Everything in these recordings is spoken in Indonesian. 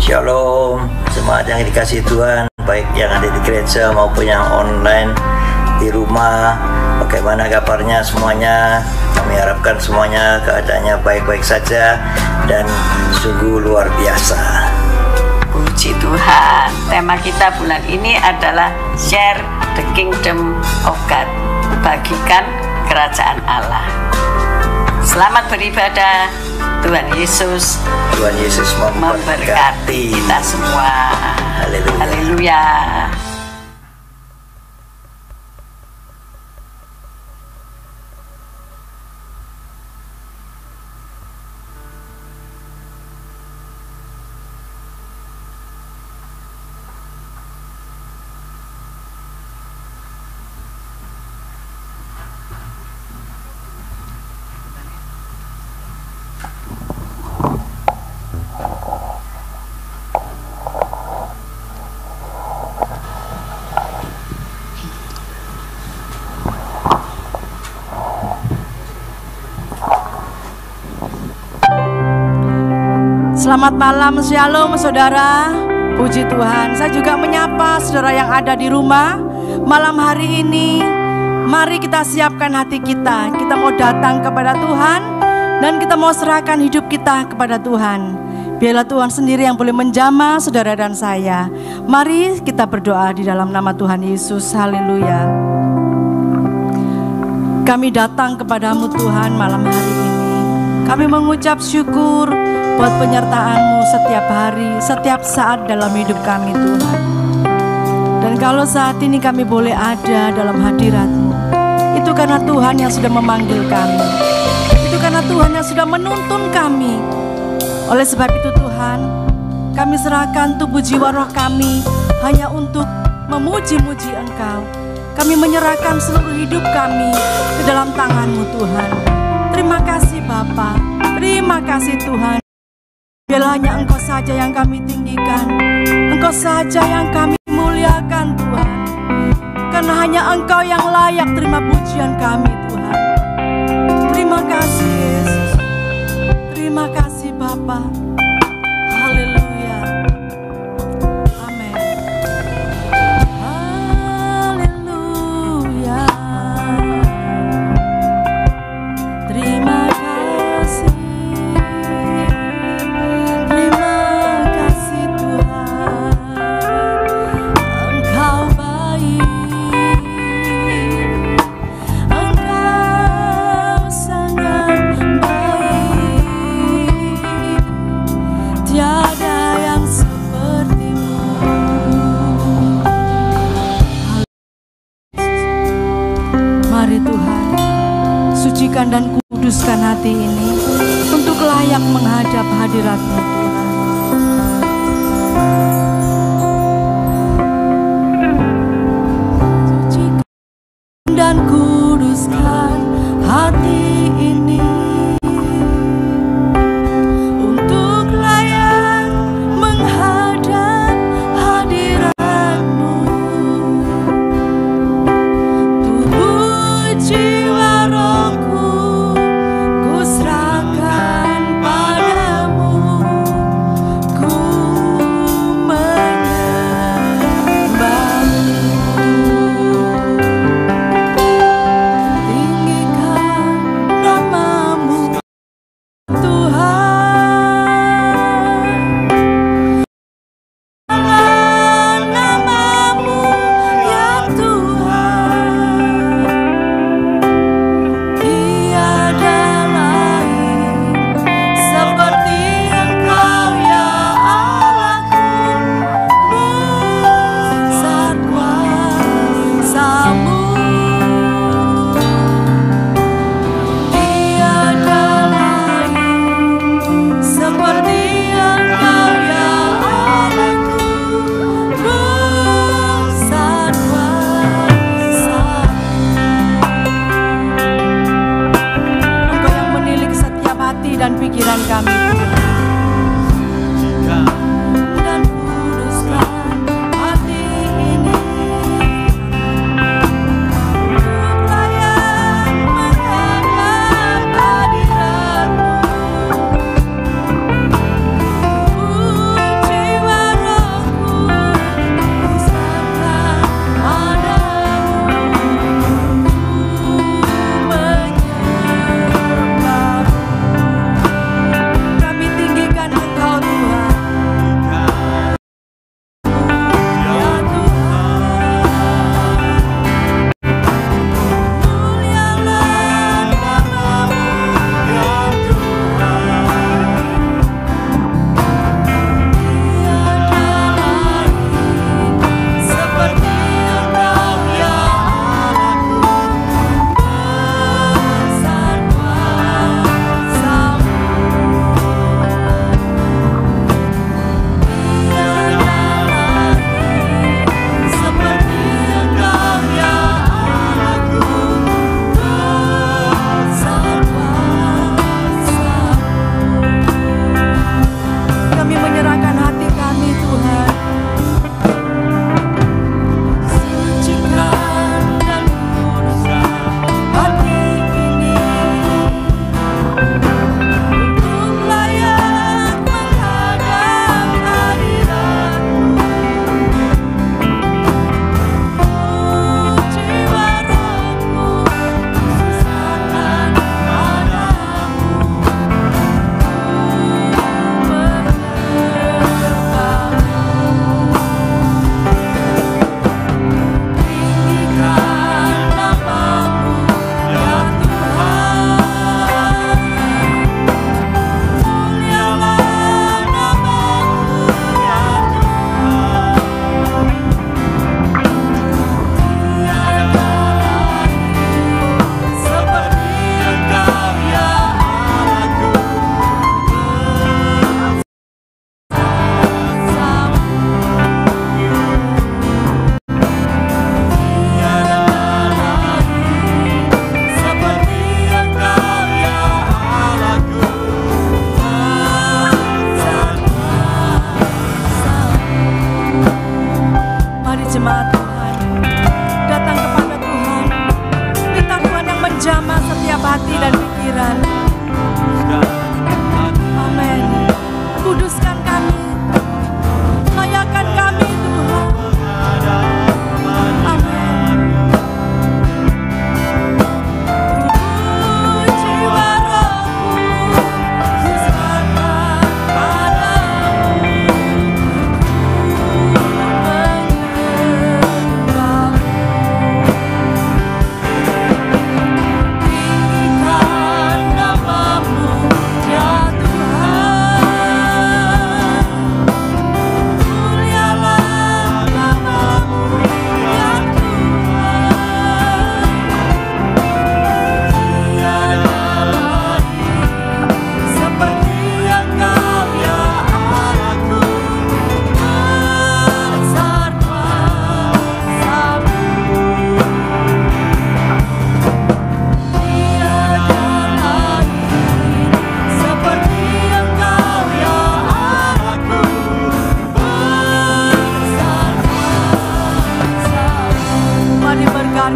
Shalom, semangat yang dikasih Tuhan, baik yang ada di gereja maupun yang online di rumah. Bagaimana kabarnya semuanya? Kami harapkan semuanya keadaannya baik-baik saja dan sungguh luar biasa. Puji Tuhan. Tema kita bulan ini adalah Share the Kingdom of God. Bagikan kerajaan Allah. Selamat beribadah. Tuhan Yesus memberkati kita semua. Haleluya. Haleluya. Selamat malam, shalom saudara. Puji Tuhan, saya juga menyapa saudara yang ada di rumah. Malam hari ini, mari kita siapkan hati kita. Kita mau datang kepada Tuhan dan kita mau serahkan hidup kita kepada Tuhan. Biarlah Tuhan sendiri yang boleh menjamah saudara dan saya. Mari kita berdoa di dalam nama Tuhan Yesus. Haleluya. Kami datang kepadamu Tuhan malam hari ini. Kami mengucap syukur buat penyertaan-Mu setiap hari, setiap saat dalam hidup kami Tuhan. Dan kalau saat ini kami boleh ada dalam hadirat-Mu, itu karena Tuhan yang sudah memanggil kami. Itu karena Tuhan yang sudah menuntun kami. Oleh sebab itu Tuhan, kami serahkan tubuh jiwa roh kami hanya untuk memuji-muji Engkau. Kami menyerahkan seluruh hidup kami ke dalam tangan-Mu Tuhan. Terima kasih Bapa, terima kasih Tuhan. Biarlah hanya Engkau saja yang kami tinggikan, Engkau saja yang kami muliakan Tuhan. Karena hanya Engkau yang layak terima pujian kami Tuhan. Terima kasih Yesus, terima kasih Bapa. Haleluya, amin. Haleluya. Terima kasih. Sucikan dan kuduskan hati ini untuk layak menghadap hadirat-Mu Tuhan. Sucikan dan kuduskan hati ini untuk layak menghadap hadirat-Mu. Tubuh jiwa rohku ku serahkan padamu.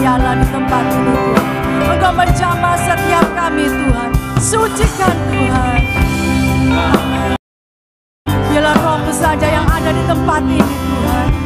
menyala di tempat ini Tuhan. Engkau menjamah setiap kami Tuhan. Sucikan Tuhan. Biarlah Roh-Mu saja yang ada di tempat ini Tuhan.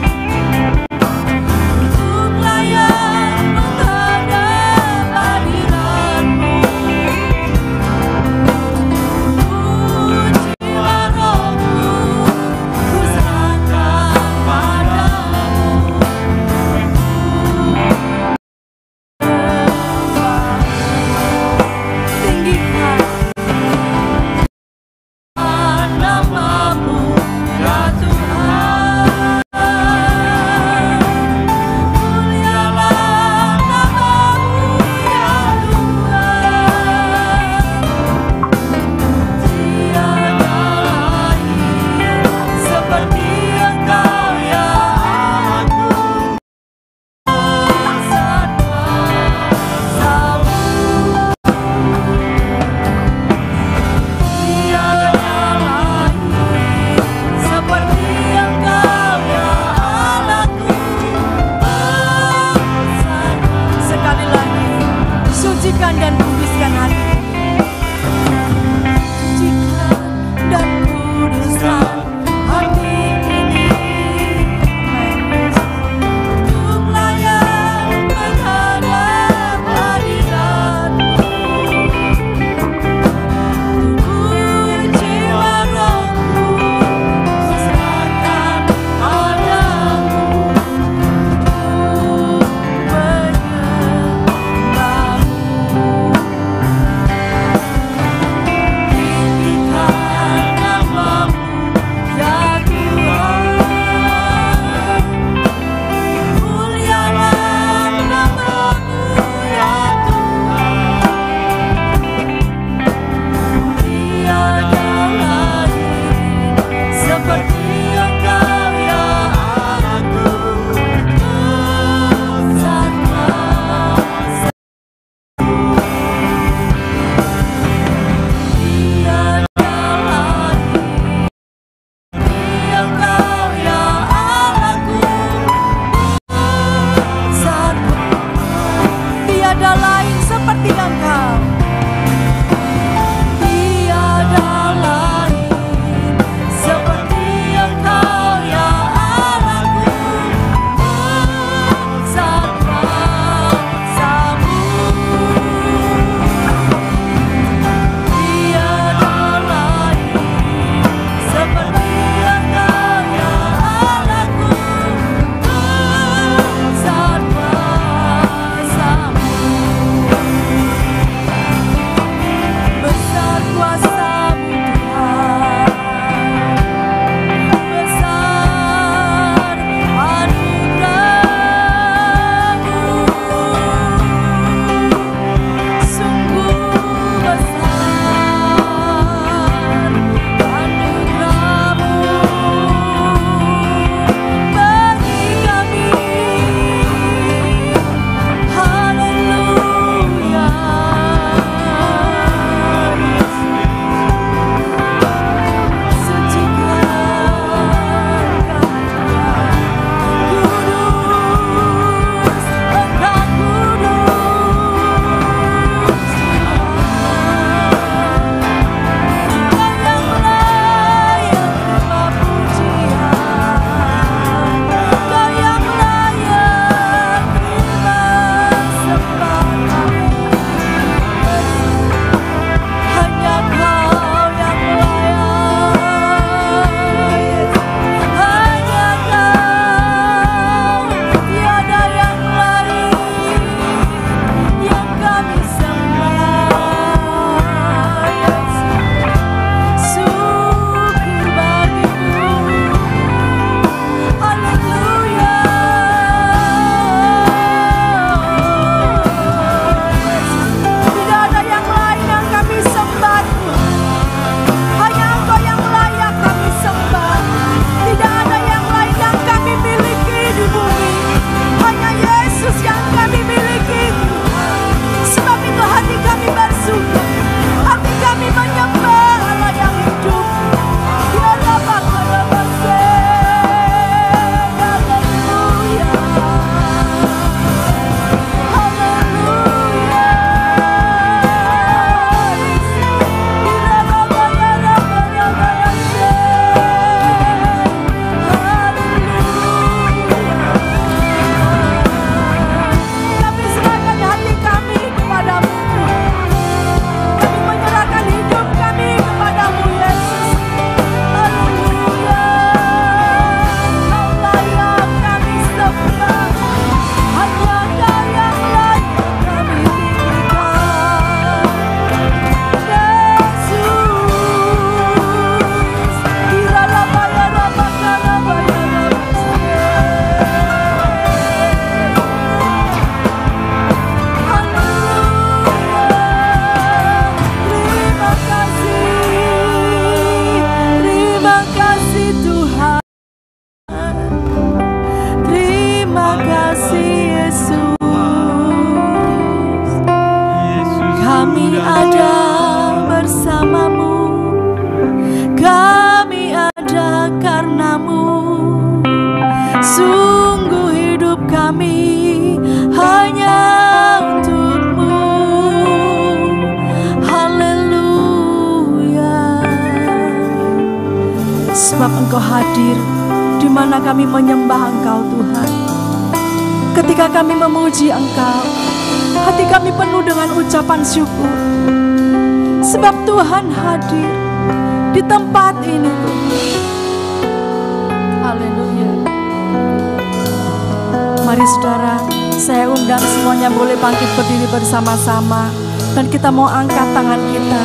sebab Engkau hadir di mana kami menyembah Engkau Tuhan. Ketika kami memuji Engkau, hati kami penuh dengan ucapan syukur. Sebab Tuhan hadir di tempat ini Tuhan. Haleluya. Mari saudara, saya undang semuanya boleh bangkit berdiri bersama-sama. Dan kita mau angkat tangan kita.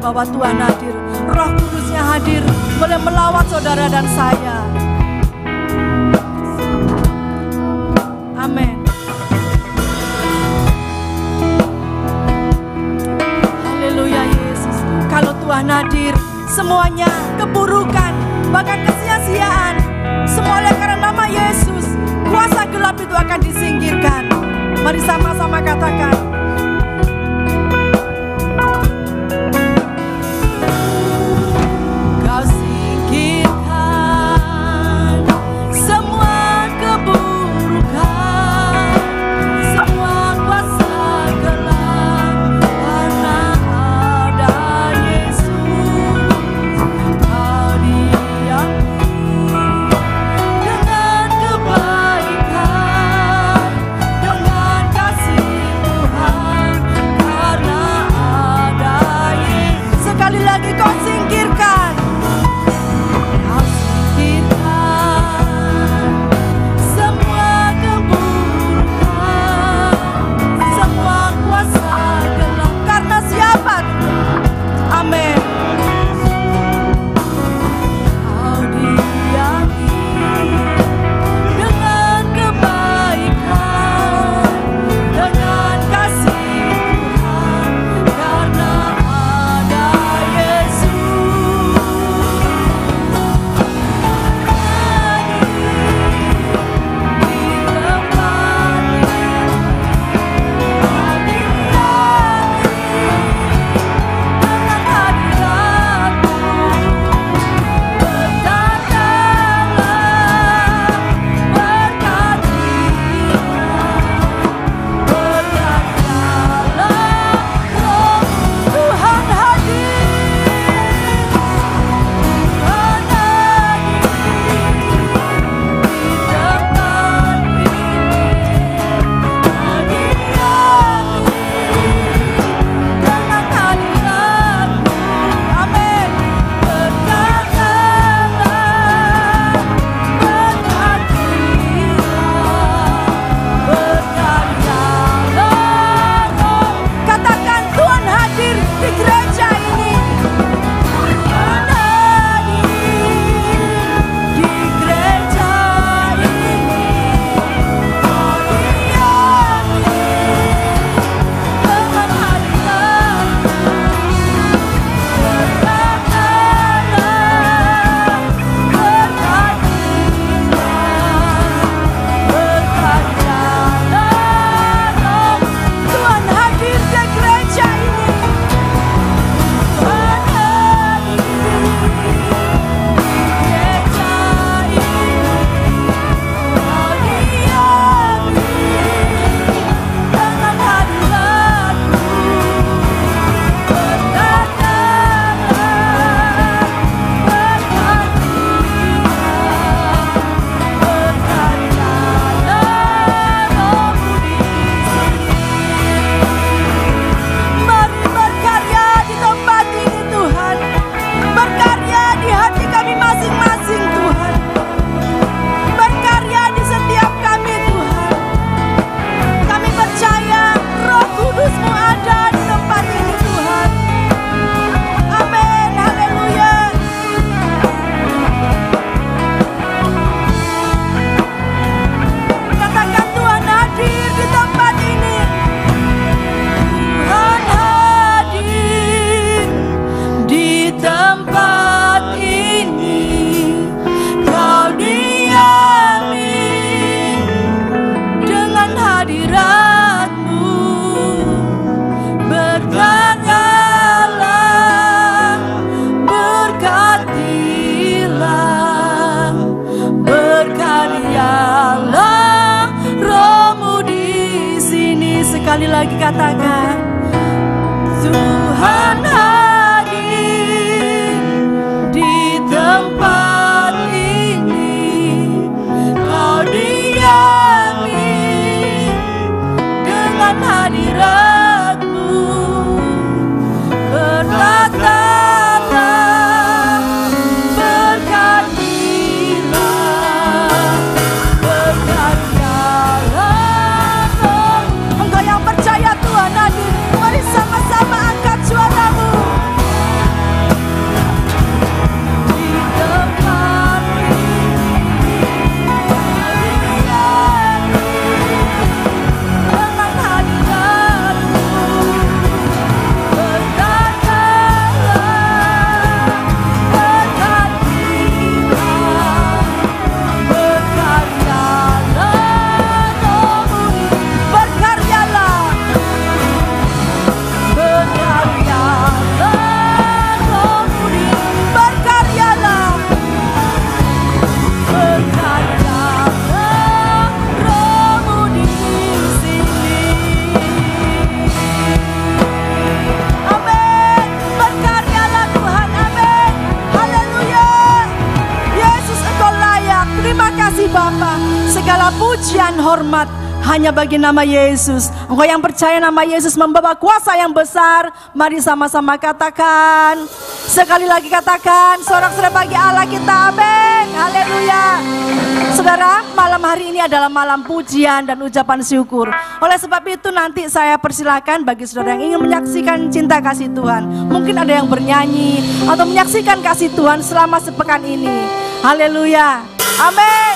Bahwa Tuhan hadir, Roh Kudusnya hadir, boleh melawat saudara dan saya. Amin. Haleluya Yesus. Kalau Tuhan hadir, semuanya keburukan, bahkan kesia-siaan, semua oleh karena nama Yesus, kuasa gelap itu akan disingkirkan. Mari sama-sama katakan. Dengan kebaikan, dengan kasih Tuhan. Sekali lagi katakan, Tuhan hadir di tempat ini. Kau diami dengan hadirat-Mu. Berkatalah, berkatilah, berkaryalah. Engkau yang percaya Tuhan hadir, mari sama-sama angkat suaramu. Di tempat ini, dengan hadirat-Mu. Bapa, segala pujian hormat hanya bagi nama Yesus. Engkau yang percaya nama Yesus membawa kuasa yang besar, mari sama-sama katakan. Sekali lagi katakan, sorak-sorai bagi Allah kita, amin. Haleluya. Saudara, malam hari ini adalah malam pujian dan ucapan syukur. Oleh sebab itu nanti saya persilakan bagi saudara yang ingin menyaksikan cinta kasih Tuhan. Mungkin ada yang bernyanyi atau menyaksikan kasih Tuhan selama sepekan ini. Haleluya. Amin.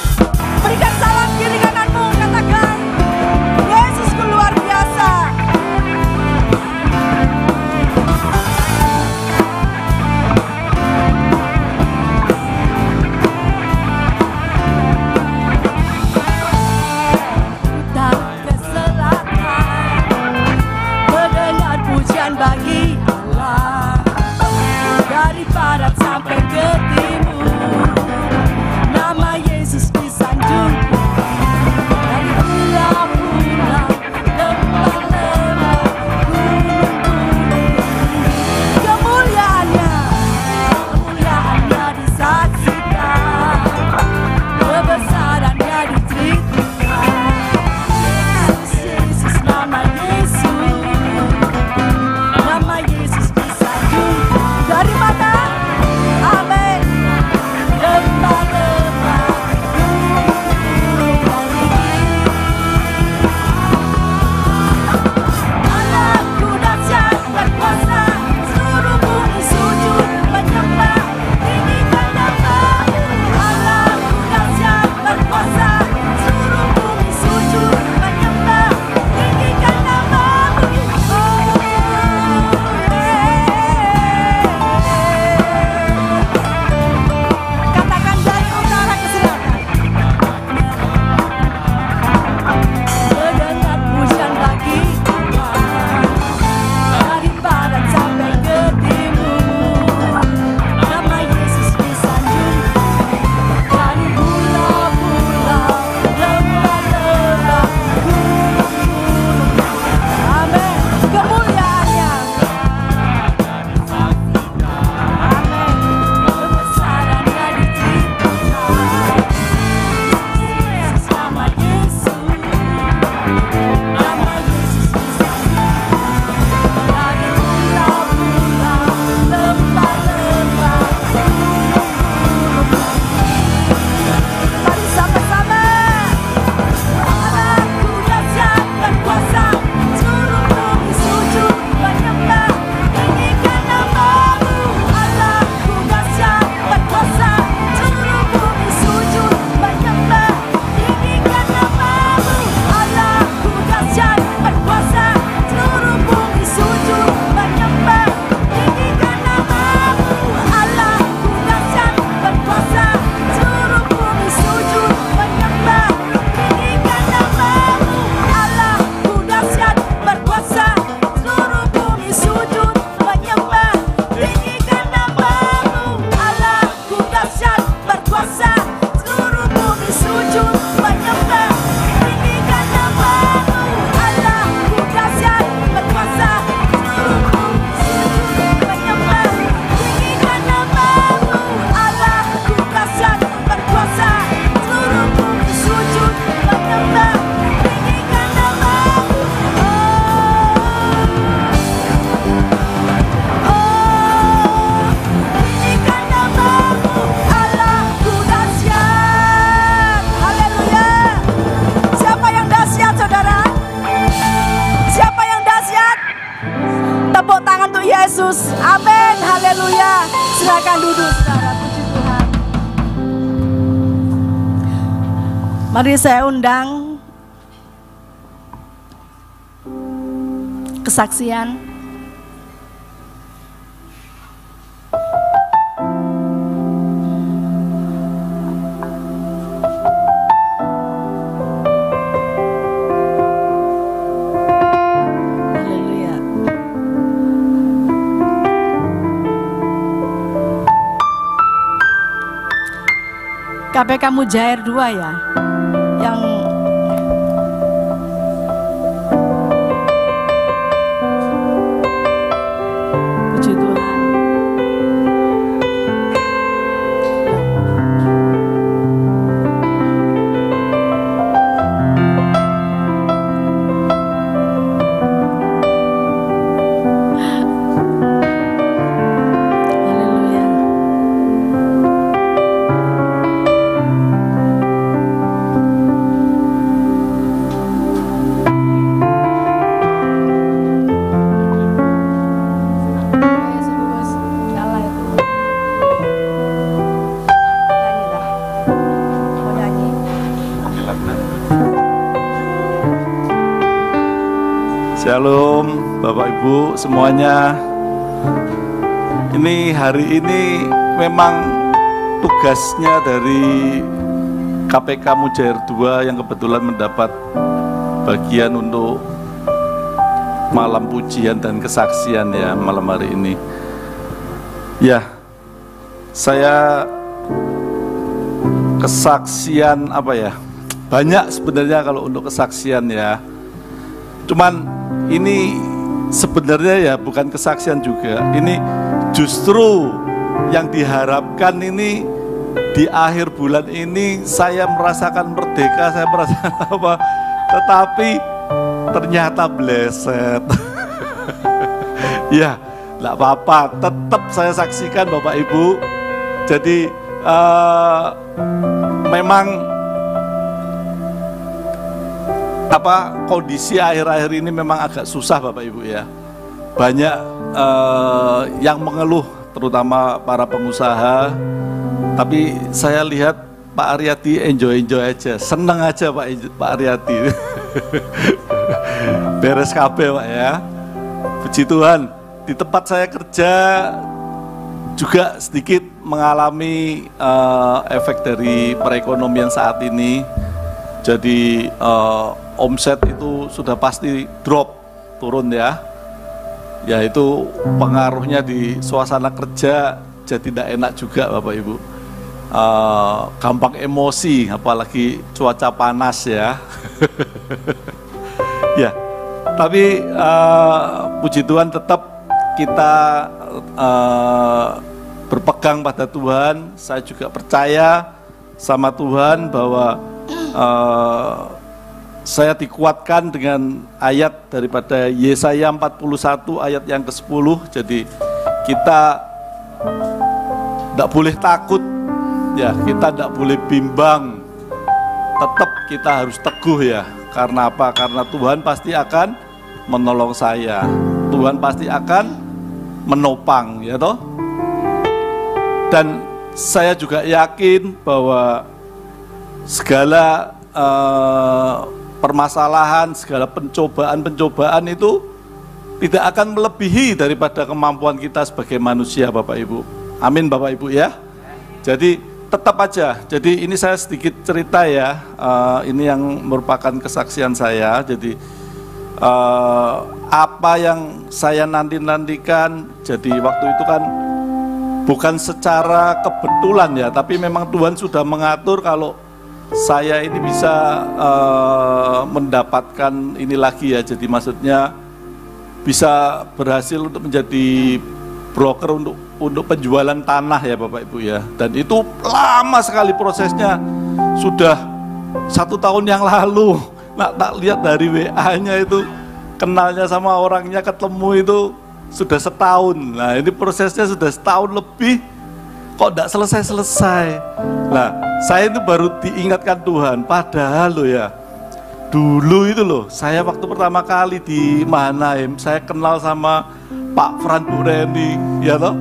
Berikan salam kiri kananmu, katakan, Yesusku luar biasa. Utara ke selatan, mendengar pujian bagi Allah. Dari barat sampai ke timur, nama Yesus di Mari saya undang kesaksian. Haleluya. KPK Mujair 2 ya, yang puji Tuhan. Haleluya. Nyala itu. Nyanyi dah. Mau nyanyi? Shalom Bapak Ibu semuanya. Ini hari ini memang tugasnya dari KPK Mujair 2 yang kebetulan mendapat bagian untuk malam pujian dan kesaksian ya malam hari ini. Ya, saya kesaksian apa ya? Banyak sebenarnya kalau untuk kesaksian ya. Cuman ini sebenarnya ya bukan kesaksian juga. Ini justru yang diharapkan ini di akhir bulan ini saya merasakan merdeka, saya merasakan apa? Tetapi ternyata bleset. Ya, enggak apa-apa, tetap saya saksikan Bapak Ibu. Jadi memang kondisi akhir-akhir ini memang agak susah Bapak Ibu ya. Banyak yang mengeluh, terutama para pengusaha. Tapi saya lihat Pak Aryati enjoy aja, seneng aja Pak Aryati. Beres kabeh Pak ya. Puji Tuhan, di tempat saya kerja juga sedikit mengalami efek dari perekonomian saat ini. Jadi omset itu sudah pasti turun ya. Ya itu pengaruhnya di suasana kerja jadi tidak enak juga Bapak Ibu. Gampang emosi apalagi cuaca panas ya. Ya, tapi puji Tuhan tetap kita berpegang pada Tuhan. Saya juga percaya sama Tuhan bahwa saya dikuatkan dengan ayat daripada Yesaya 41 ayat yang ke-10. Jadi kita tidak boleh takut ya, kita tidak boleh bimbang, tetap kita harus teguh ya. Karena apa? Karena Tuhan pasti akan menolong saya, Tuhan pasti akan menopang ya toh. Dan saya juga yakin bahwa segala permasalahan, segala pencobaan itu tidak akan melebihi daripada kemampuan kita sebagai manusia Bapak Ibu. Amin Bapak Ibu ya. Jadi tetap aja. Jadi ini saya sedikit cerita ya. Ini yang merupakan kesaksian saya. Jadi apa yang saya nantikan. Jadi waktu itu kan bukan secara kebetulan ya, tapi memang Tuhan sudah mengatur kalau saya ini bisa mendapatkan ini lagi ya. Jadi maksudnya bisa berhasil untuk menjadi broker untuk penjualan tanah ya Bapak Ibu ya. Dan itu lama sekali prosesnya, sudah 1 tahun yang lalu. Nah, tak lihat dari WA-nya itu, kenalnya sama orangnya, ketemu itu sudah 1 tahun. Nah ini prosesnya sudah 1 tahun lebih, kok tidak selesai-selesai. Nah saya itu baru diingatkan Tuhan, padahal loh ya, dulu itu loh, saya waktu pertama kali di Mahanaim, saya kenal sama Pak Fran Bureni, ya toh.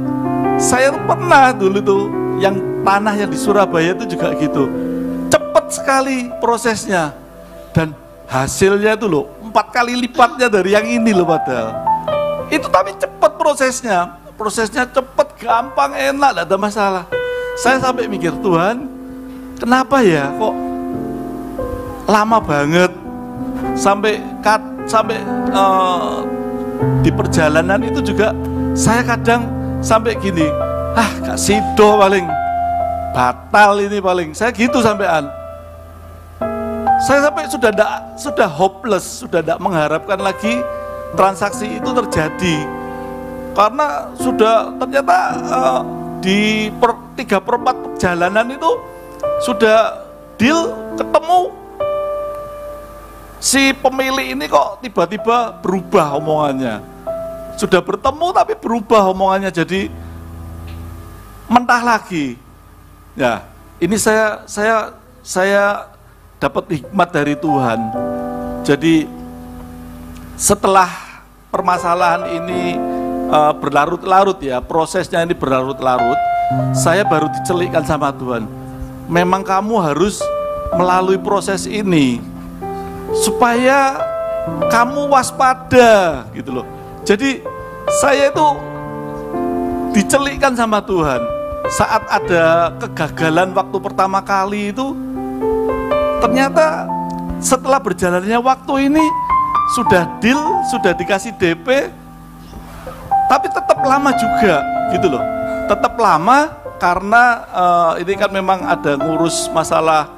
Saya pernah dulu tuh, yang tanah yang di Surabaya itu juga gitu. Cepet sekali prosesnya. Dan hasilnya itu loh 4 kali lipatnya dari yang ini loh padahal. Itu tapi cepat prosesnya. Prosesnya cepat, gampang, enak, tidak ada masalah. Saya sampai mikir, Tuhan, kenapa ya kok lama banget sampai di perjalanan itu juga saya kadang sampai gini, gak sido paling batal ini paling. Saya gitu sampean. Saya sampai sudah hopeless, sudah tidak mengharapkan lagi transaksi itu terjadi. Karena sudah ternyata di 3/4 perjalanan itu sudah deal, ketemu. Si pemilik ini kok tiba-tiba berubah omongannya. Sudah bertemu tapi berubah omongannya jadi mentah lagi. Ya, ini saya dapat hikmat dari Tuhan. Jadi setelah permasalahan ini berlarut-larut ya, prosesnya ini berlarut-larut, saya baru dicelikkan sama Tuhan. Memang kamu harus melalui proses ini supaya kamu waspada gitu loh. Jadi saya itu dicelikkan sama Tuhan saat ada kegagalan waktu pertama kali itu. Ternyata setelah berjalannya waktu ini sudah deal, sudah dikasih DP, tapi tetap lama juga gitu loh. Tetap lama karena ini kan memang ada ngurus masalah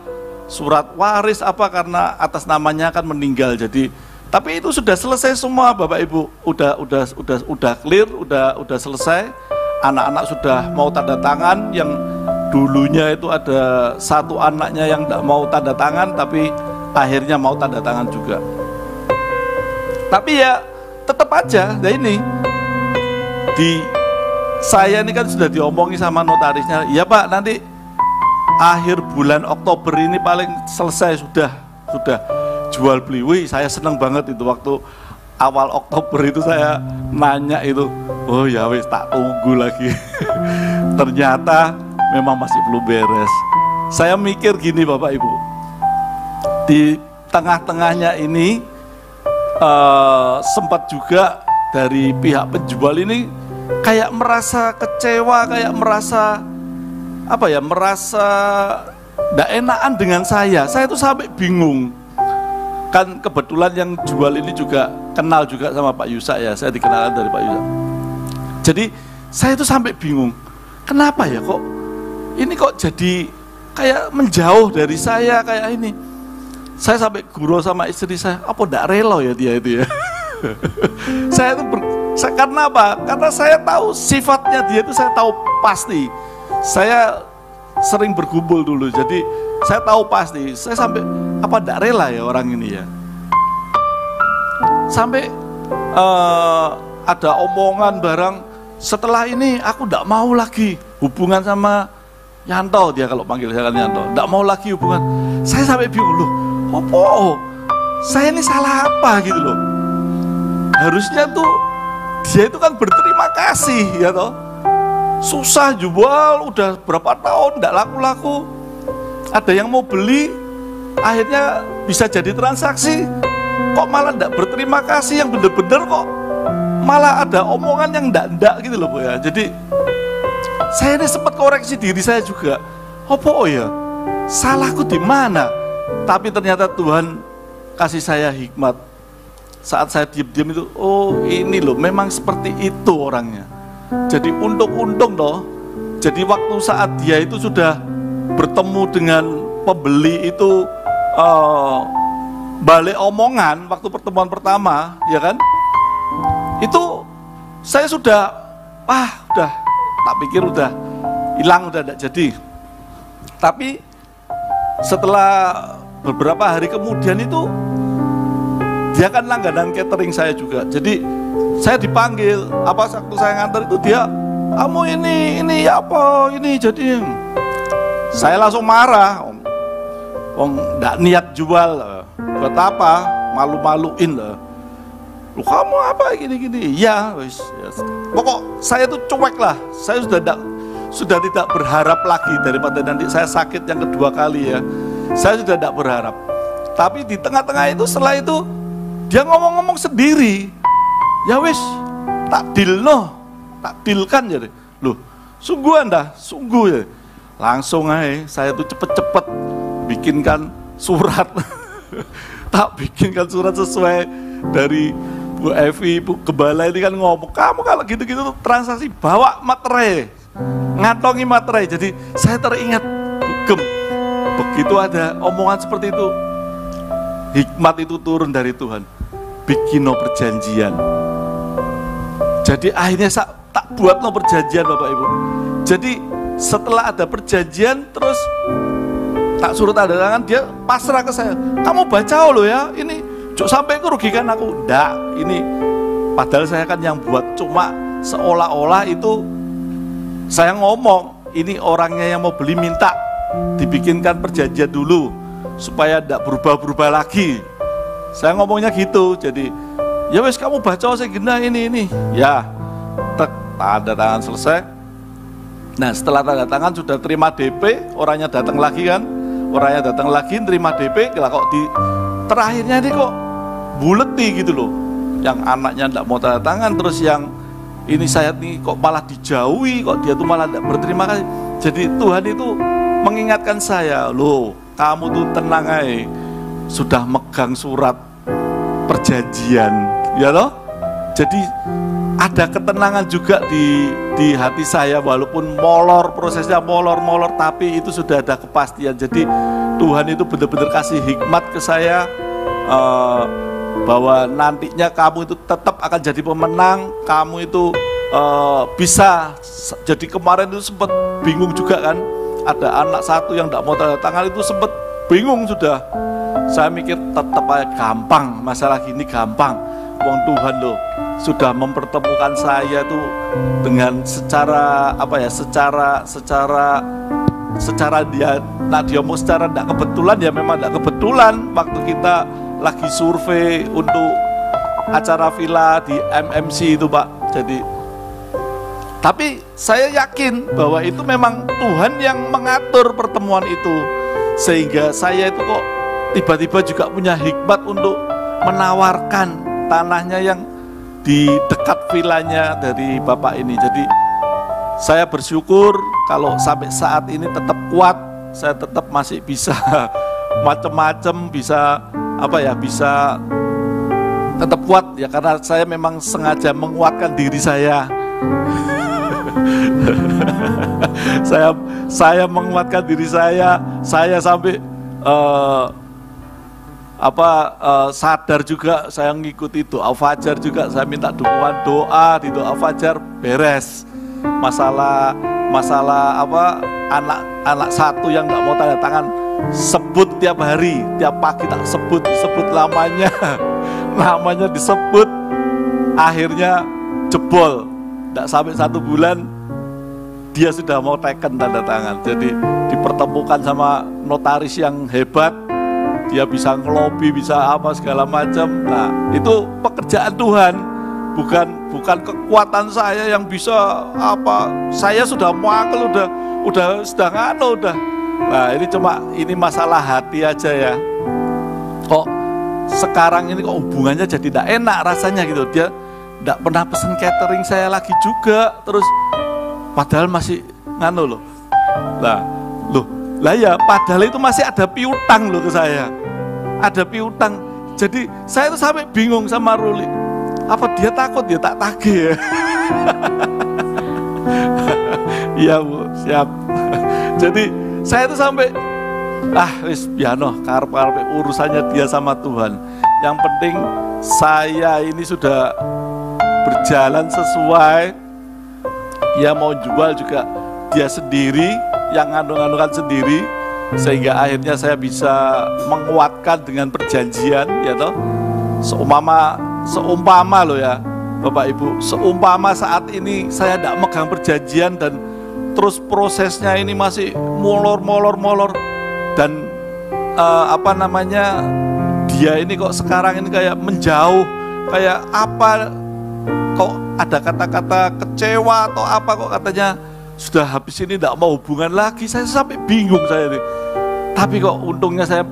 surat waris apa, karena atas namanya akan meninggal. Jadi tapi itu sudah selesai semua Bapak Ibu. Udah clear, udah selesai. Anak-anak sudah mau tanda tangan. Yang dulunya itu ada 1 anaknya yang tidak mau tanda tangan, tapi akhirnya mau tanda tangan juga. Tapi ya tetap aja, nah ini saya ini kan sudah diomongi sama notarisnya, ya Pak, nanti akhir bulan Oktober ini paling selesai, sudah jual beli. Wih, saya seneng banget itu waktu awal Oktober itu saya nanya itu, oh ya wis tak tunggu lagi. Ternyata memang masih belum beres. Saya mikir gini Bapak Ibu, di tengah-tengahnya ini sempat juga dari pihak penjual ini kayak merasa kecewa, kayak merasa merasa tidak enakan dengan saya. Saya tuh sampai bingung. Kan kebetulan yang jual ini juga kenal juga sama Pak Yusa ya, saya dikenalkan dari Pak Yusa. Jadi saya tuh sampai bingung, kenapa ya kok ini kok jadi kayak menjauh dari saya kayak ini. Saya sampai gurau sama istri saya, apa ndak rela ya dia itu ya. Saya itu karena apa? Karena saya tahu sifatnya dia itu, saya tahu pasti. Saya sering bergumul dulu, jadi saya tahu pasti. Saya sampai apa ndak rela ya orang ini ya. Sampai ada omongan barang, setelah ini aku ndak mau lagi hubungan sama Yanto, dia kalau panggil saya kan Yanto, ndak mau lagi hubungan. Saya sampai bingung, loh, opo? Saya ini salah apa gitu loh? Harusnya tuh dia itu kan berterima kasih ya toh. Susah jual udah berapa tahun ndak laku-laku. Ada yang mau beli, akhirnya bisa jadi transaksi. Kok malah ndak berterima kasih, yang bener-bener kok malah ada omongan yang ndak gitu loh Bu ya. Jadi saya ini sempat koreksi diri saya juga. Apa ya? Salahku di mana? Tapi ternyata Tuhan kasih saya hikmat. Saat saya diam-diam itu, oh ini loh, memang seperti itu orangnya. Jadi untung-untung loh. Jadi waktu saat dia itu sudah bertemu dengan pembeli itu, balik omongan waktu pertemuan pertama, ya kan? Itu saya sudah, udah tak pikir udah hilang, udah tidak jadi. Tapi setelah beberapa hari kemudian itu dia kan langganan catering saya juga. Jadi saya dipanggil, waktu saya nganter itu dia, kamu ini apa ini, jadi saya langsung marah. Nggak niat jual, buat apa? Malu-maluin lah. Lu kamu apa gini-gini? Ya, wis. Pokok saya tuh cuek lah. Saya sudah tidak berharap lagi daripada nanti saya sakit yang kedua kali ya. saya sudah tidak berharap. Tapi di tengah-tengah itu, setelah itu dia ngomong-ngomong sendiri, ya wis tak dealkan jadi. Loh, sungguh Anda, sungguh ya. Langsung aja saya tuh cepet-cepet bikinkan surat. Tak bikinkan surat sesuai dari Bu Evi, Bu Gembala ini kan ngomong, kamu kalau gitu-gitu transaksi bawa materai, ngantongi materai. Jadi saya teringat, Gem, begitu ada omongan seperti itu, hikmat itu turun dari Tuhan. Bikin perjanjian. Jadi akhirnya tak buat perjanjian Bapak Ibu. Jadi setelah ada perjanjian terus tak suruh tanda tangan, dia pasrah ke saya. Kamu baca loh ya, ini jok sampai kerugikan aku. Nggak, ini padahal saya kan yang buat, cuma seolah-olah itu saya ngomong, ini orangnya yang mau beli minta dibikinkan perjanjian dulu supaya tidak berubah-berubah lagi. Saya ngomongnya gitu. Jadi ya wes kamu baca saya gina ini. Ya, tanda tangan selesai. Nah setelah tanda tangan sudah terima DP, orangnya datang lagi kan. Orangnya datang lagi terima DP, kok di terakhirnya ini kok buleti gitu loh. Yang anaknya tidak mau tanda tangan, terus yang ini saya nih kok malah dijauhi, kok dia tuh malah tidak berterima kasih. Jadi Tuhan itu mengingatkan saya, loh kamu tuh tenang aja, sudah megang surat perjanjian, ya loh. Jadi ada ketenangan juga di hati saya, walaupun molor, prosesnya molor, tapi itu sudah ada kepastian. Jadi Tuhan itu benar-benar kasih hikmat ke saya, bahwa nantinya kamu itu tetap akan jadi pemenang. Kamu itu bisa. Jadi kemarin itu sempat bingung juga kan, ada anak satu yang tidak mau tanda tangan, itu sempat bingung sudah. Saya mikir tetap aja gampang, masalah gini gampang. Wong Tuhan loh sudah mempertemukan saya tuh dengan secara apa ya, secara dia mau secara tidak kebetulan, ya memang tidak kebetulan. Waktu kita lagi survei untuk acara villa di MMC itu Pak. Jadi tapi saya yakin bahwa itu memang Tuhan yang mengatur pertemuan itu, sehingga saya itu kok tiba-tiba juga punya hikmat untuk menawarkan tanahnya yang di dekat villanya dari Bapak ini. Jadi saya bersyukur kalau sampai saat ini tetap kuat, saya tetap masih bisa macam-macam, bisa apa ya, bisa tetap kuat ya, karena saya memang sengaja menguatkan diri saya. saya menguatkan diri saya sampai sadar juga, saya ngikuti doa fajar juga, saya minta dukungan doa di doa fajar, beres masalah anak satu yang nggak mau tanda tangan, sebut tiap hari, tiap pagi tak sebut namanya disebut, akhirnya jebol, nggak sampai 1 bulan dia sudah mau teken tanda tangan. Jadi dipertemukan sama notaris yang hebat, dia bisa ngelobi, bisa apa segala macam. Nah itu pekerjaan Tuhan, bukan kekuatan saya yang bisa apa. Saya sudah muakel, udah. Nah ini masalah hati aja ya. Kok sekarang ini kok hubungannya jadi tidak enak rasanya gitu. Dia tidak pernah pesen catering saya lagi juga, terus padahal masih loh. Lah ya, padahal itu masih ada piutang loh ke saya. Ada piutang. Jadi saya tuh sampai bingung sama Ruli. Apa dia takut dia tak tagih ya? Iya Bu, siap. Jadi saya tuh sampai wis piano karep-karep urusannya dia sama Tuhan. Yang penting saya ini sudah berjalan sesuai. Dia mau jual juga dia sendiri, yang ngandung-ngandungkan sendiri, sehingga akhirnya saya bisa menguatkan dengan perjanjian, ya toh. Seumpama loh ya Bapak Ibu, seumpama saat ini saya tidak megang perjanjian dan terus prosesnya ini masih molor dan dia ini kok sekarang ini kayak menjauh, kayak apa, kok ada kata-kata kecewa atau apa, kok katanya sudah habis ini tidak mau hubungan lagi. Saya sampai bingung saya ini. Tapi kok untungnya saya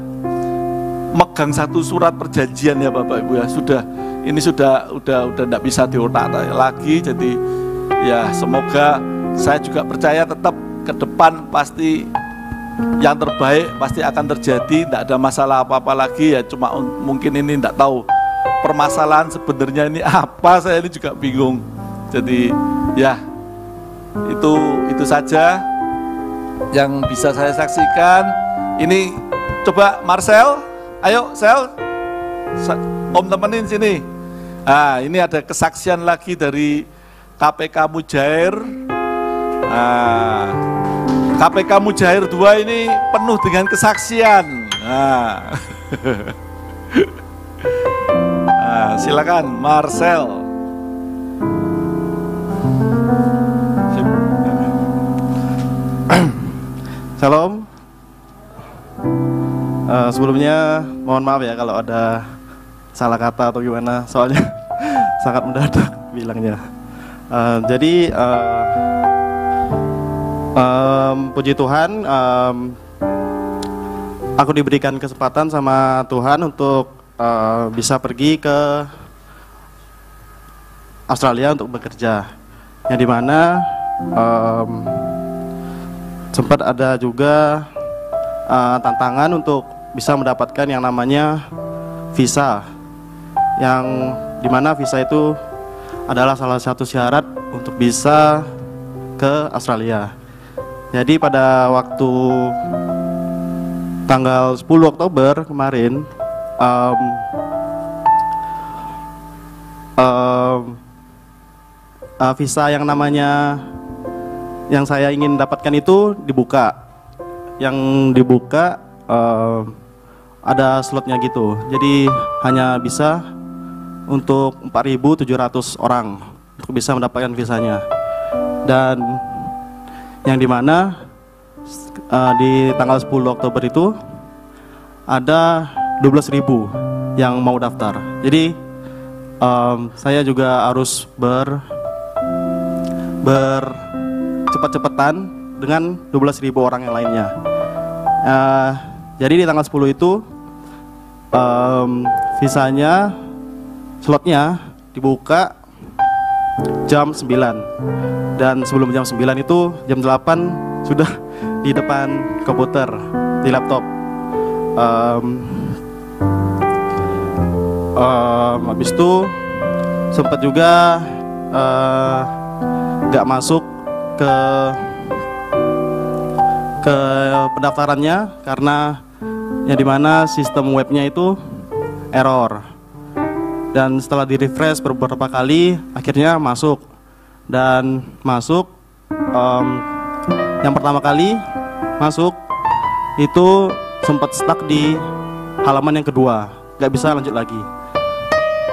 megang satu surat perjanjian ya Bapak Ibu ya. Ini sudah tidak bisa diotak-atik lagi. Jadi ya semoga, saya juga percaya tetap ke depan pasti yang terbaik pasti akan terjadi, tidak ada masalah apa-apa lagi ya. Cuma mungkin ini tidak tahu permasalahan sebenarnya ini apa, saya ini juga bingung. Jadi ya itu saja yang bisa saya saksikan. Ini coba Marcel, ayo Sel, Om temenin sini. Nah, ini ada kesaksian lagi dari KPK Mujair. Nah, KPK Mujair 2 ini penuh dengan kesaksian. Nah. Nah, silakan Marcel. Shalom. Sebelumnya mohon maaf ya kalau ada salah kata atau gimana, soalnya sangat mendadak bilangnya. Jadi puji Tuhan, aku diberikan kesempatan sama Tuhan untuk bisa pergi ke Australia untuk bekerja, yang dimana sempat ada juga tantangan untuk bisa mendapatkan yang namanya visa, yang dimana visa itu adalah salah satu syarat untuk bisa ke Australia. Jadi pada waktu tanggal 10 Oktober kemarin, visa yang namanya yang saya ingin dapatkan itu dibuka. Yang dibuka ada slotnya gitu. Jadi hanya bisa untuk 4.700 orang untuk bisa mendapatkan visanya. Dan yang dimana di tanggal 10 Oktober itu ada 12.000 yang mau daftar. Jadi saya juga harus bercepat-cepatan dengan 12.000 orang yang lainnya. Jadi di tanggal 10 itu visanya, slotnya dibuka jam 9. Dan sebelum jam 9 itu, jam 8 sudah di depan komputer, di laptop. Habis itu sempat juga nggak masuk ke pendaftarannya karena yang dimana sistem webnya itu error. Dan setelah di refresh beberapa kali, akhirnya masuk. Dan masuk, yang pertama kali masuk itu sempat stuck di halaman yang kedua, nggak bisa lanjut lagi.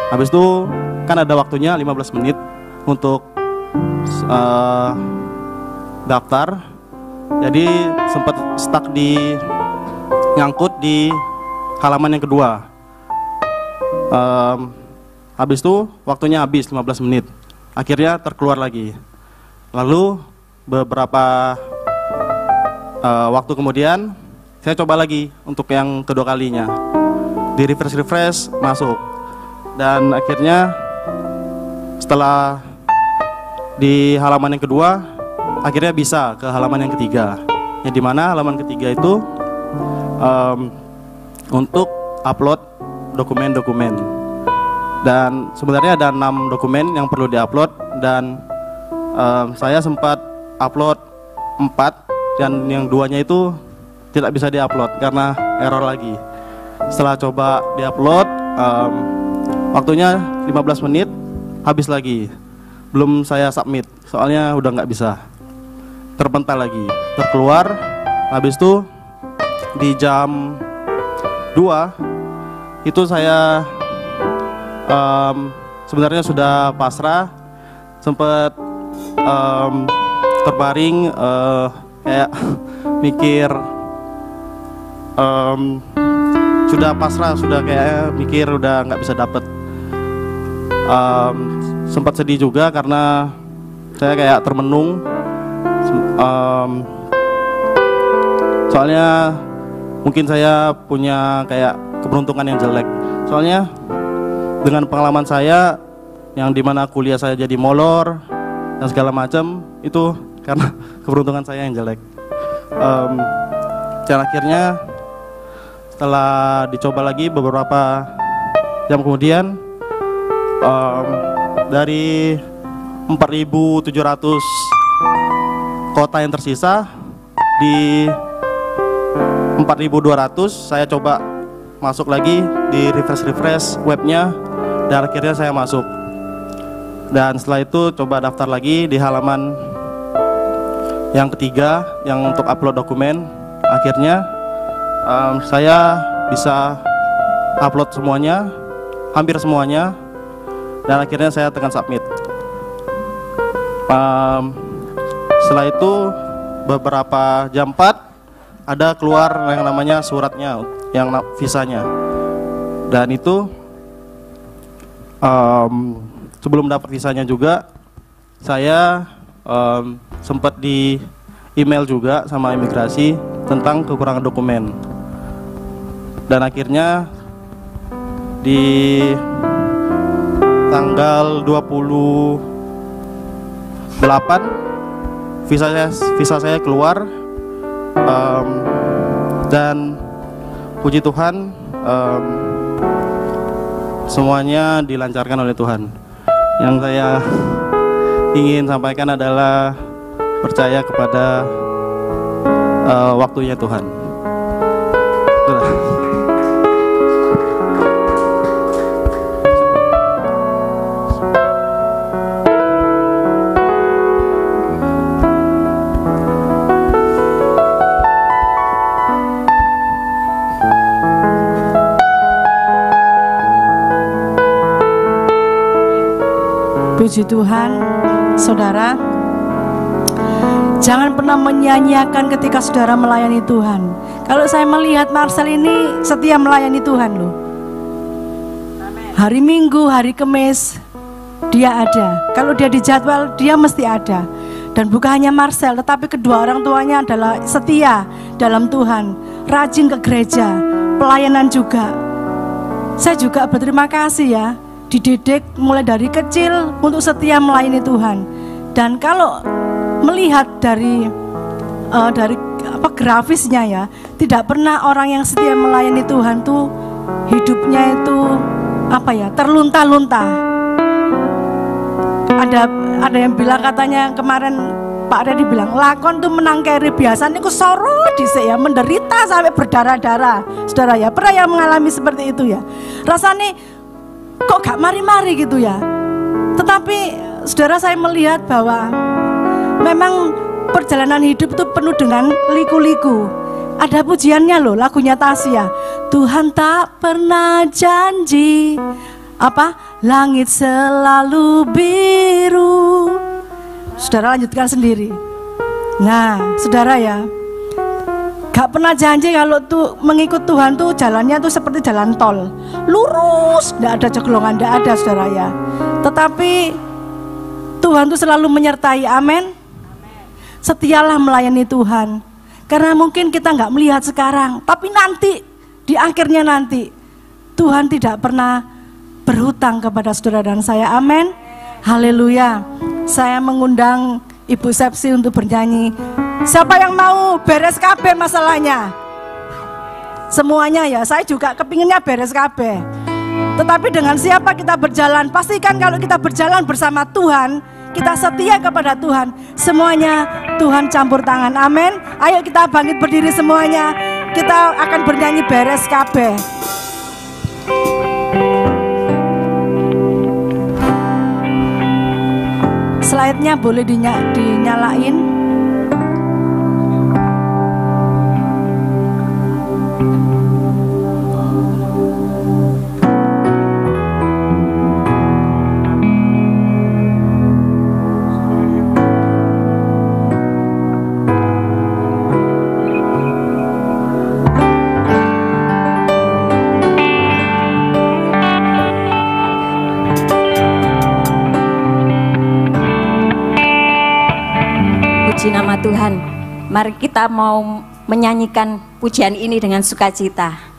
Habis itu kan ada waktunya 15 menit untuk daftar. Jadi sempat stuck nyangkut di halaman yang kedua. Habis itu waktunya habis 15 menit. Akhirnya terkeluar lagi. Lalu beberapa waktu kemudian saya coba lagi untuk yang kedua kalinya. Di refresh masuk. Dan akhirnya setelah di halaman yang kedua, akhirnya bisa ke halaman yang ketiga. Yang dimana halaman ketiga itu untuk upload dokumen-dokumen. Dan sebenarnya ada 6 dokumen yang perlu diupload. Dan saya sempat upload 4, dan yang 2-nya itu tidak bisa diupload karena error lagi. Setelah coba diupload, waktunya 15 menit, habis lagi. Belum saya submit, soalnya udah nggak bisa. Terpental lagi, terkeluar. Habis itu di jam 2 itu saya sebenarnya sudah pasrah, sempat terbaring, kayak mikir, sudah pasrah, sudah kayak mikir udah nggak bisa dapet. Sempat sedih juga karena saya kayak termenung, soalnya mungkin saya punya kayak keberuntungan yang jelek. Soalnya dengan pengalaman saya yang dimana kuliah saya jadi molor dan segala macam, itu karena keberuntungan saya yang jelek. Dan akhirnya setelah dicoba lagi beberapa jam kemudian, dari 4.700 kota yang tersisa, di 4.200 saya coba masuk lagi di refresh webnya, dan akhirnya saya masuk. Dan setelah itu coba daftar lagi di halaman yang ketiga yang untuk upload dokumen. Akhirnya saya bisa upload semuanya, hampir semuanya, dan akhirnya saya tekan submit. Setelah itu beberapa jam 4 ada keluar yang namanya suratnya, yang visanya. Dan itu sebelum dapat visanya juga saya sempat di email juga sama imigrasi tentang kekurangan dokumen. Dan akhirnya di tanggal 28 visa saya keluar, dan puji Tuhan semuanya dilancarkan oleh Tuhan. Yang saya ingin sampaikan adalah percaya kepada waktunya Tuhan. Puji Tuhan, saudara. Jangan pernah menyanyiakan ketika saudara melayani Tuhan. Kalau saya melihat Marcel ini setia melayani Tuhan loh. Hari Minggu, hari Kamis, dia ada. Kalau dia dijadwal, dia mesti ada. Dan bukan hanya Marcel, tetapi kedua orang tuanya adalah setia dalam Tuhan, rajin ke gereja, pelayanan juga. Saya juga berterima kasih ya, dididik mulai dari kecil untuk setia melayani Tuhan. Dan kalau melihat dari grafisnya ya, tidak pernah orang yang setia melayani Tuhan tuh hidupnya itu terlunta-lunta. Ada yang bilang, katanya kemarin Pak Redi bilang, lakon tuh menang keri, biasanya ku soro dhisik ya, menderita sampai berdarah-darah. Saudara ya, pernah yang mengalami seperti itu ya? Rasanya kok gak mari-mari gitu ya. Tetapi saudara, saya melihat bahwa memang perjalanan hidup itu penuh dengan liku-liku. Ada pujiannya loh, lagunya Tasya. Tuhan tak pernah janji langit selalu biru. Saudara lanjutkan sendiri. Nah, saudara ya, gak pernah janji kalau tuh mengikut Tuhan tuh jalannya tuh seperti jalan tol, lurus, gak ada ceglongan, gak ada, saudara ya. Tetapi Tuhan tuh selalu menyertai, amin. Setialah melayani Tuhan, karena mungkin kita gak melihat sekarang, tapi nanti, di akhirnya nanti, Tuhan tidak pernah berhutang kepada saudara dan saya, amin. Haleluya. Saya mengundang Ibu Sepsi untuk bernyanyi. Siapa yang mau beres KB masalahnya? Semuanya ya, saya juga kepinginnya beres KB. Tetapi dengan siapa kita berjalan? Pastikan kalau kita berjalan bersama Tuhan, kita setia kepada Tuhan, semuanya Tuhan campur tangan, amin. Ayo kita bangkit berdiri semuanya, kita akan bernyanyi beres KB. Slide-nya boleh dinyalain. Nama Tuhan, mari kita mau menyanyikan pujian ini dengan sukacita.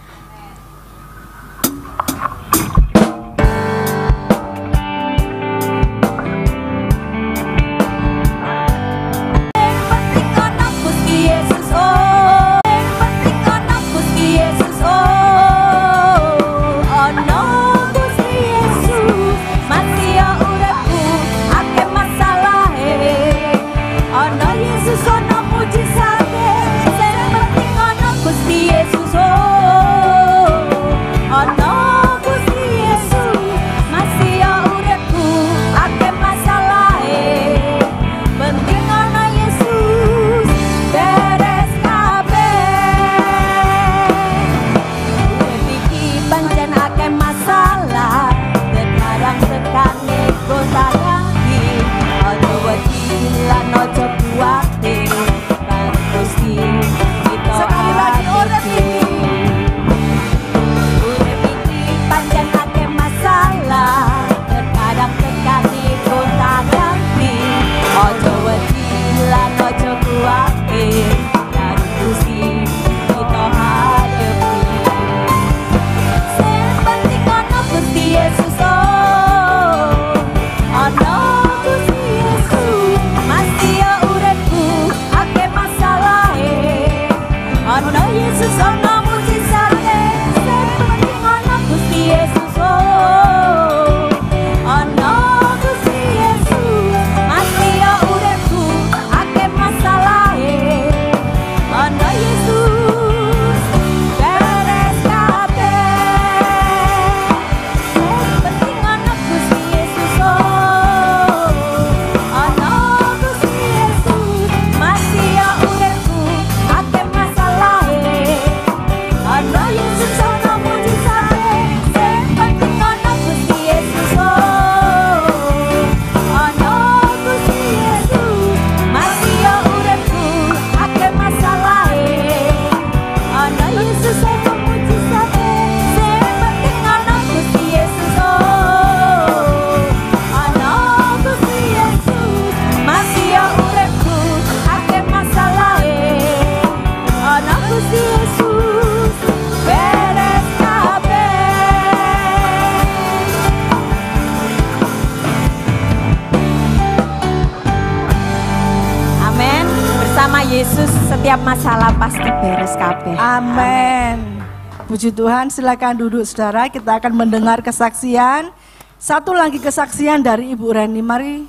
Yesus, setiap masalah pasti beres kabeh. Amin. Puji Tuhan, silakan duduk saudara. Kita akan mendengar kesaksian. Satu lagi kesaksian dari Ibu Reni. Mari,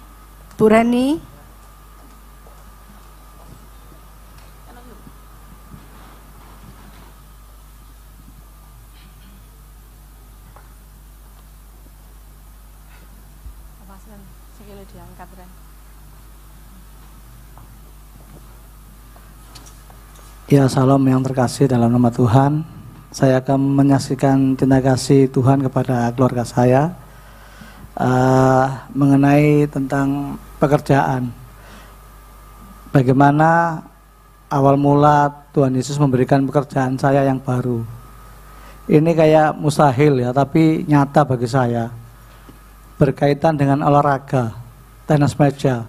Bu Reni. Ya, salam yang terkasih dalam nama Tuhan. Saya akan menyaksikan cinta kasih Tuhan kepada keluarga saya mengenai tentang pekerjaan. Bagaimana awal mula Tuhan Yesus memberikan pekerjaan saya yang baru. Ini kayak mustahil ya, tapi nyata bagi saya. Berkaitan dengan olahraga, tenis meja.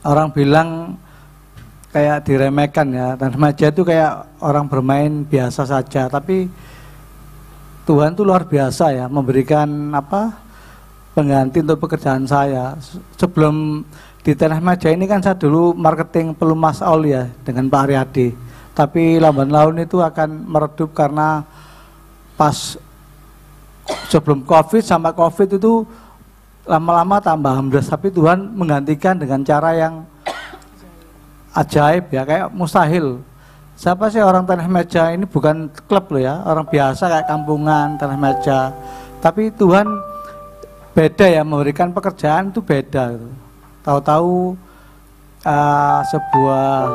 Orang bilang kayak diremehkan ya, dan remaja itu kayak orang bermain biasa saja, tapi Tuhan itu luar biasa ya, memberikan pengganti untuk pekerjaan saya. Sebelum di tenis meja ini kan saya dulu marketing pelumas oli ya dengan Pak Aryadi, tapi lamban laun itu akan meredup karena pas sebelum COVID sama COVID itu lama-lama tambah ambles, tapi Tuhan menggantikan dengan cara yang ajaib ya, kayak mustahil. Siapa sih orang tenis meja ini? Bukan klub loh ya, orang biasa kayak kampungan tenis meja. Tapi Tuhan beda ya, memberikan pekerjaan itu beda. Tahu-tahu sebuah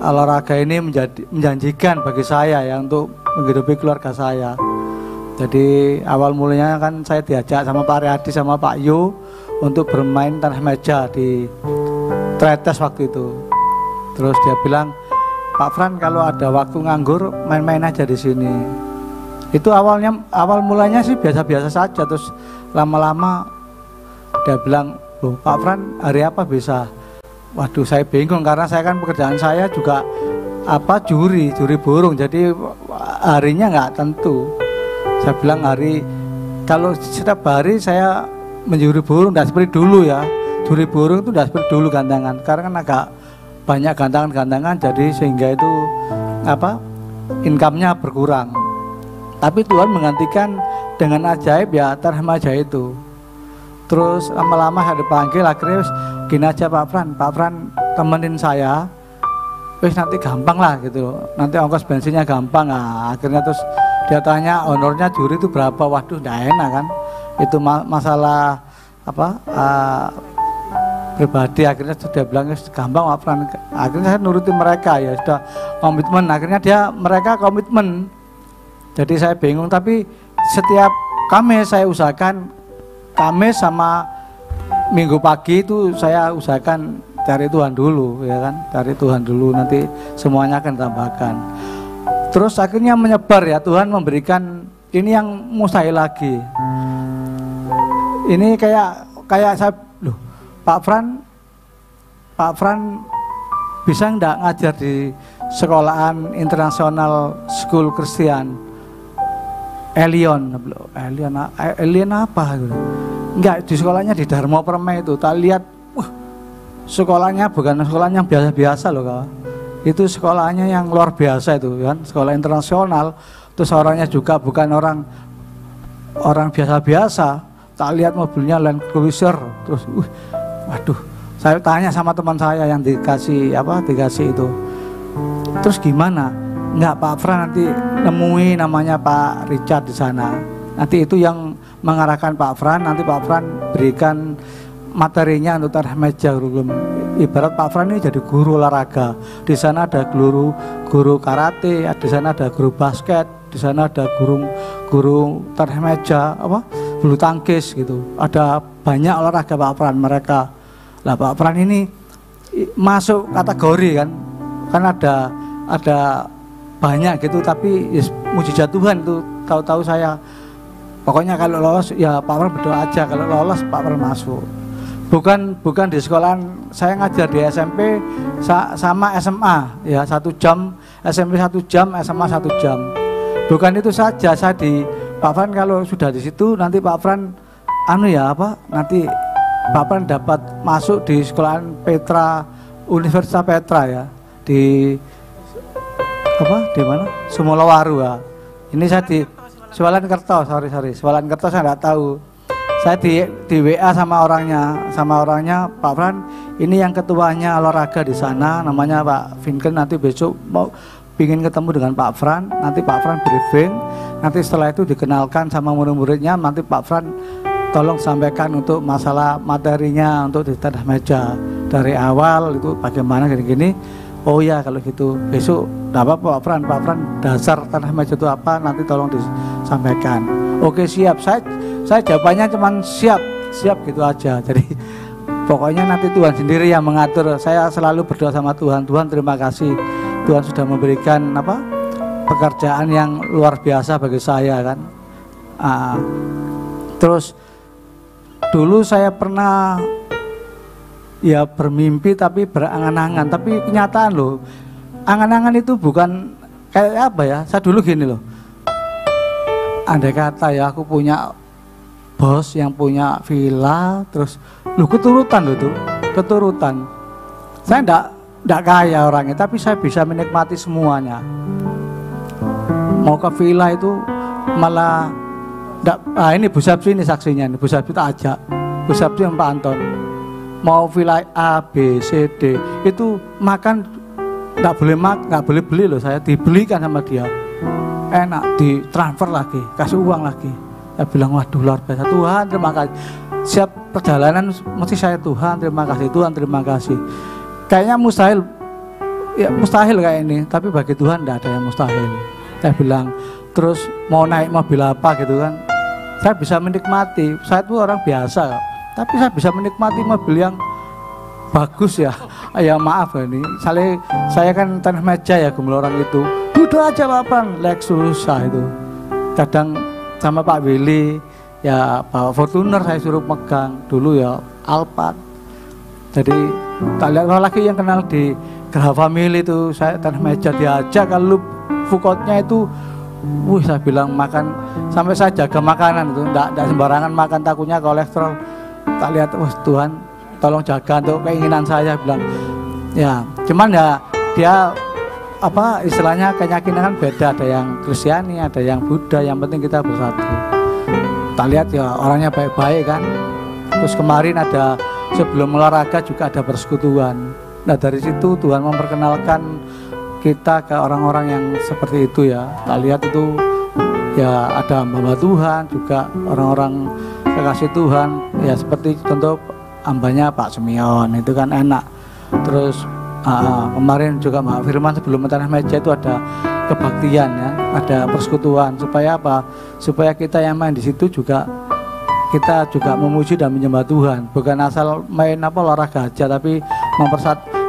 olahraga ini menjanjikan bagi saya ya untuk menghidupi keluarga saya. Jadi awal mulanya kan saya diajak sama Pak Aryadi sama Pak Yu untuk bermain tenis meja di Tretes waktu itu. Terus dia bilang, Pak Fran kalau ada waktu nganggur main-main aja di sini. Itu awal mulanya sih biasa-biasa saja. Terus lama-lama dia bilang, loh Pak Fran hari apa bisa? Waduh, saya bingung karena saya kan pekerjaan saya juga juri burung, jadi harinya nggak tentu. Saya bilang kalau setiap hari saya menjuri burung, tidak seperti dulu ya. Juri burung itu tidak seperti dulu gantangan, karena kan agak banyak gantangan-gantangan, jadi sehingga itu income-nya berkurang. Tapi Tuhan menggantikan dengan ajaib ya, terhemaja itu. Terus lama-lama saya dipanggil, akhirnya gini aja Pak Fran temenin saya, wis nanti gampang lah gitu, nanti ongkos bensinnya gampang. Nah, akhirnya terus dia tanya honornya juri itu berapa, waduh nggak enak kan, itu masalah pribadi. Akhirnya sudah bilang gampang Pak Fran, akhirnya saya nuruti mereka, ya sudah komitmen, akhirnya mereka komitmen. Jadi saya bingung, tapi setiap Kamis saya usahakan, Kamis sama Minggu pagi itu saya usahakan cari Tuhan dulu, ya kan, cari Tuhan dulu, nanti semuanya akan tambahkan. Terus akhirnya menyebar ya, Tuhan memberikan ini yang mustahil lagi. Ini kayak saya, loh, Pak Fran bisa nggak ngajar di sekolahan internasional school Kristen? Elion apa gitu. Enggak, di sekolahnya di Dharma Permai itu. Tak lihat, sekolahnya bukan sekolah yang biasa-biasa loh kawan. Itu sekolahnya yang luar biasa itu kan, sekolah internasional. Terus orangnya juga bukan orang biasa-biasa. Tak lihat mobilnya Land Cruiser. Terus, waduh, saya tanya sama teman saya yang dikasih itu. Terus gimana? Enggak, Pak Fran nanti nemui namanya Pak Richard di sana. Nanti itu yang mengarahkan Pak Fran, nanti Pak Fran berikan materinya untuk terhemaja kurikulum. Ibarat Pak Fran ini jadi guru olahraga. Di sana ada guru karate, di sana ada guru basket, di sana ada guru terhemaja, bulu tangkis gitu. Ada banyak olahraga Pak Fran mereka. Lah Pak Fran ini masuk kategori kan ada banyak gitu, tapi mujizat Tuhan itu, tahu-tahu saya pokoknya kalau lolos ya Pak Fran berdoa aja, kalau lolos Pak Fran masuk. Bukan di sekolahan, saya ngajar di SMP sama SMA ya, 1 jam, SMP 1 jam, SMA 1 jam. Bukan itu saja, saya di Pak Fran kalau sudah di situ nanti Pak Fran nanti Pak Fran dapat masuk di sekolahan Petra, Universitas Petra ya, di mana? Sumolawaru ya. Ini saya di Swalakerto, Swalakerto saya nggak tahu. Saya di WA sama orangnya Pak Fran, ini yang ketuanya olahraga di sana, namanya Pak Vinken, nanti besok mau pingin ketemu dengan Pak Fran, nanti Pak Fran briefing, nanti setelah itu dikenalkan sama murid-muridnya, nanti Pak Fran tolong sampaikan untuk masalah materinya untuk di tanah meja dari awal itu bagaimana gini-gini. Oh ya kalau gitu besok enggak apa-apa Pak Fran dasar tanah meja itu apa nanti tolong disampaikan. Oke siap, saya jawabannya cuma siap gitu aja. Jadi pokoknya nanti Tuhan sendiri yang mengatur. Saya selalu berdoa sama Tuhan, Tuhan terima kasih Tuhan sudah memberikan pekerjaan yang luar biasa bagi saya kan. Terus dulu saya pernah ya bermimpi tapi berangan-angan, tapi kenyataan loh, angan-angan itu bukan kayak apa ya, saya dulu gini loh, andai kata ya aku punya bos yang punya villa, terus keturutan loh tuh, keturutan, saya enggak kaya orangnya, tapi saya bisa menikmati semuanya, mau ke villa itu malah enggak, ini Bu Sabsi ini saksinya, Bu Sabsi tak ajak, Bu Sabsi yang Pak Anton, mau villa A, B, C, D itu makan nggak boleh beli loh, saya dibelikan sama dia, enak, ditransfer lagi, kasih uang lagi. Saya bilang waduh luar biasa, Tuhan terima kasih, siap perjalanan mesti saya Tuhan terima kasih, Tuhan terima kasih. Kayaknya mustahil kayak ini, tapi bagi Tuhan tidak ada yang mustahil. Saya bilang terus mau naik mobil apa gitu kan, saya bisa menikmati, saya itu orang biasa tapi saya bisa menikmati mobil yang bagus ya. Ya maaf ini, saya kan tanah meja ya gembel orang itu. Duduk aja Pak Fran, Lexus itu. Kadang sama Pak Willy ya bawa Fortuner saya suruh pegang dulu ya, Alphard. Jadi tak lihat orang lagi yang kenal di Graha Family itu saya tanah meja diajak, kalau fukotnya itu saya bilang makan, sampai saya jaga makanan itu enggak sembarangan makan, takutnya kolesterol. Tak lihat, Tuhan tolong jaga untuk keinginan saya, bilang ya. Cuman ya dia apa istilahnya keyakinan kan beda, ada yang Kristiani, ada yang Buddha, yang penting kita bersatu. Tak lihat ya orangnya baik-baik kan. Terus kemarin ada sebelum olahraga juga ada persekutuan. Nah dari situ Tuhan memperkenalkan kita ke orang-orang yang seperti itu ya. Tak lihat itu ya ada hamba Tuhan juga, orang-orang kekasih Tuhan ya, seperti contoh hambanya Pak Semion itu kan enak. Terus kemarin juga Mbak Firman sebelum tanah meja itu ada kebaktian ya, ada persekutuan, supaya apa? Supaya kita yang main di situ juga kita juga memuji dan menyembah Tuhan, bukan asal main apa olahraga aja, tapi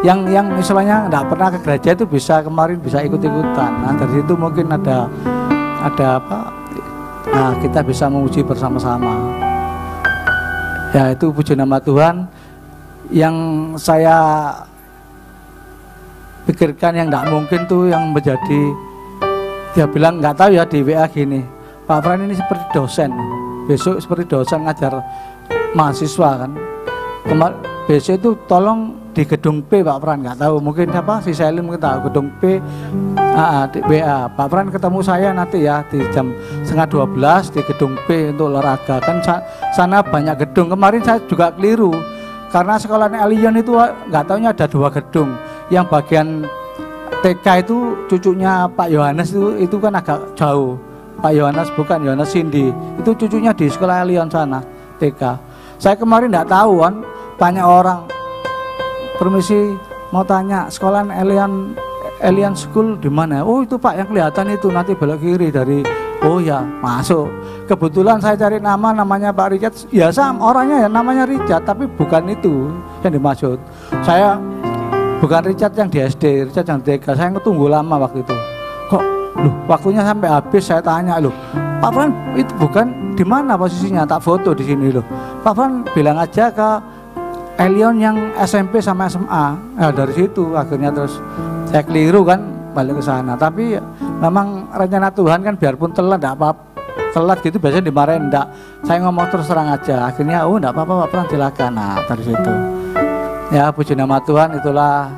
yang istilahnya nggak pernah ke gereja itu bisa kemarin bisa ikut-ikutan. Nah dari situ mungkin ada apa? Nah kita bisa memuji bersama-sama. Ya itu puji nama Tuhan. Yang saya pikirkan yang nggak mungkin tuh yang menjadi, dia bilang nggak tahu ya di WA gini, Pak Fran ini seperti dosen, besok seperti dosen ngajar mahasiswa kan. Besok itu tolong di gedung P Pak Fran, nggak tahu mungkin apa si Selin mungkin tahu gedung P di WA, Pak Fran ketemu saya nanti ya di jam 11:30 di gedung P untuk olahraga kan. Sana banyak gedung, kemarin saya juga keliru karena sekolah Elion itu nggak taunya ada 2 gedung. Yang bagian TK itu cucunya Pak Yohanes itu kan agak jauh. Pak Yohanes bukan Yohanes Cindy, itu cucunya di sekolah Elion sana TK. Saya kemarin nggak tahu kan, banyak orang. Permisi mau tanya sekolah Elion School di mana? Oh itu Pak yang kelihatan itu nanti belok kiri dari. Oh ya masuk. Kebetulan saya cari namanya Pak Richard. Ya sama orangnya ya namanya Richard, tapi bukan itu yang dimaksud. Saya bukan Richard yang di SD, Richard yang di TK. Saya tunggu lama waktu itu. Kok loh waktunya sampai habis, saya tanya loh, Pak Fran itu bukan di mana posisinya? Tak foto di sini loh. Pak Fran bilang aja ke Elion yang SMP sama SMA. Nah dari situ akhirnya terus saya keliru kan balik ke sana. Tapi memang rencana Tuhan kan biarpun telat enggak apa-apa. Telat gitu biasanya dimarahin enggak. Saya ngomong terus terang aja. Akhirnya enggak apa-apa Pak Fran silakan. Nah dari situ. Ya puji nama Tuhan, itulah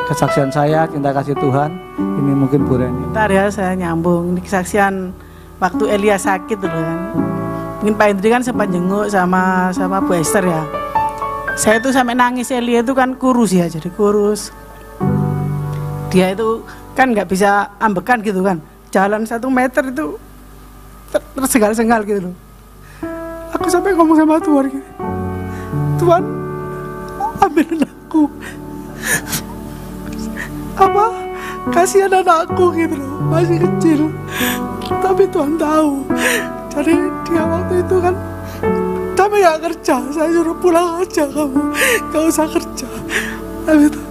kesaksian saya, cinta kasih Tuhan. Ini mungkin Bu Reni. Bentar ya saya nyambung. Ini kesaksian waktu Elia sakit dulu kan. Mungkin Pak Hendri kan sempat jenguk sama Bu Esther ya. Saya tuh sampai nangis, Elia itu kan kurus ya, jadi kurus. Dia itu kan nggak bisa ambekan gitu kan. Jalan 1 meter itu tersengal-sengal gitu loh. Aku sampai ngomong sama Tuhan gitu. Tuhan, ambil anakku. Apa? Kasihan anakku gitu loh, masih kecil. Tapi Tuhan tahu. Jadi dia waktu itu kan kami gak kerja, saya suruh pulang aja kamu, gak usah kerja. Tapi itu,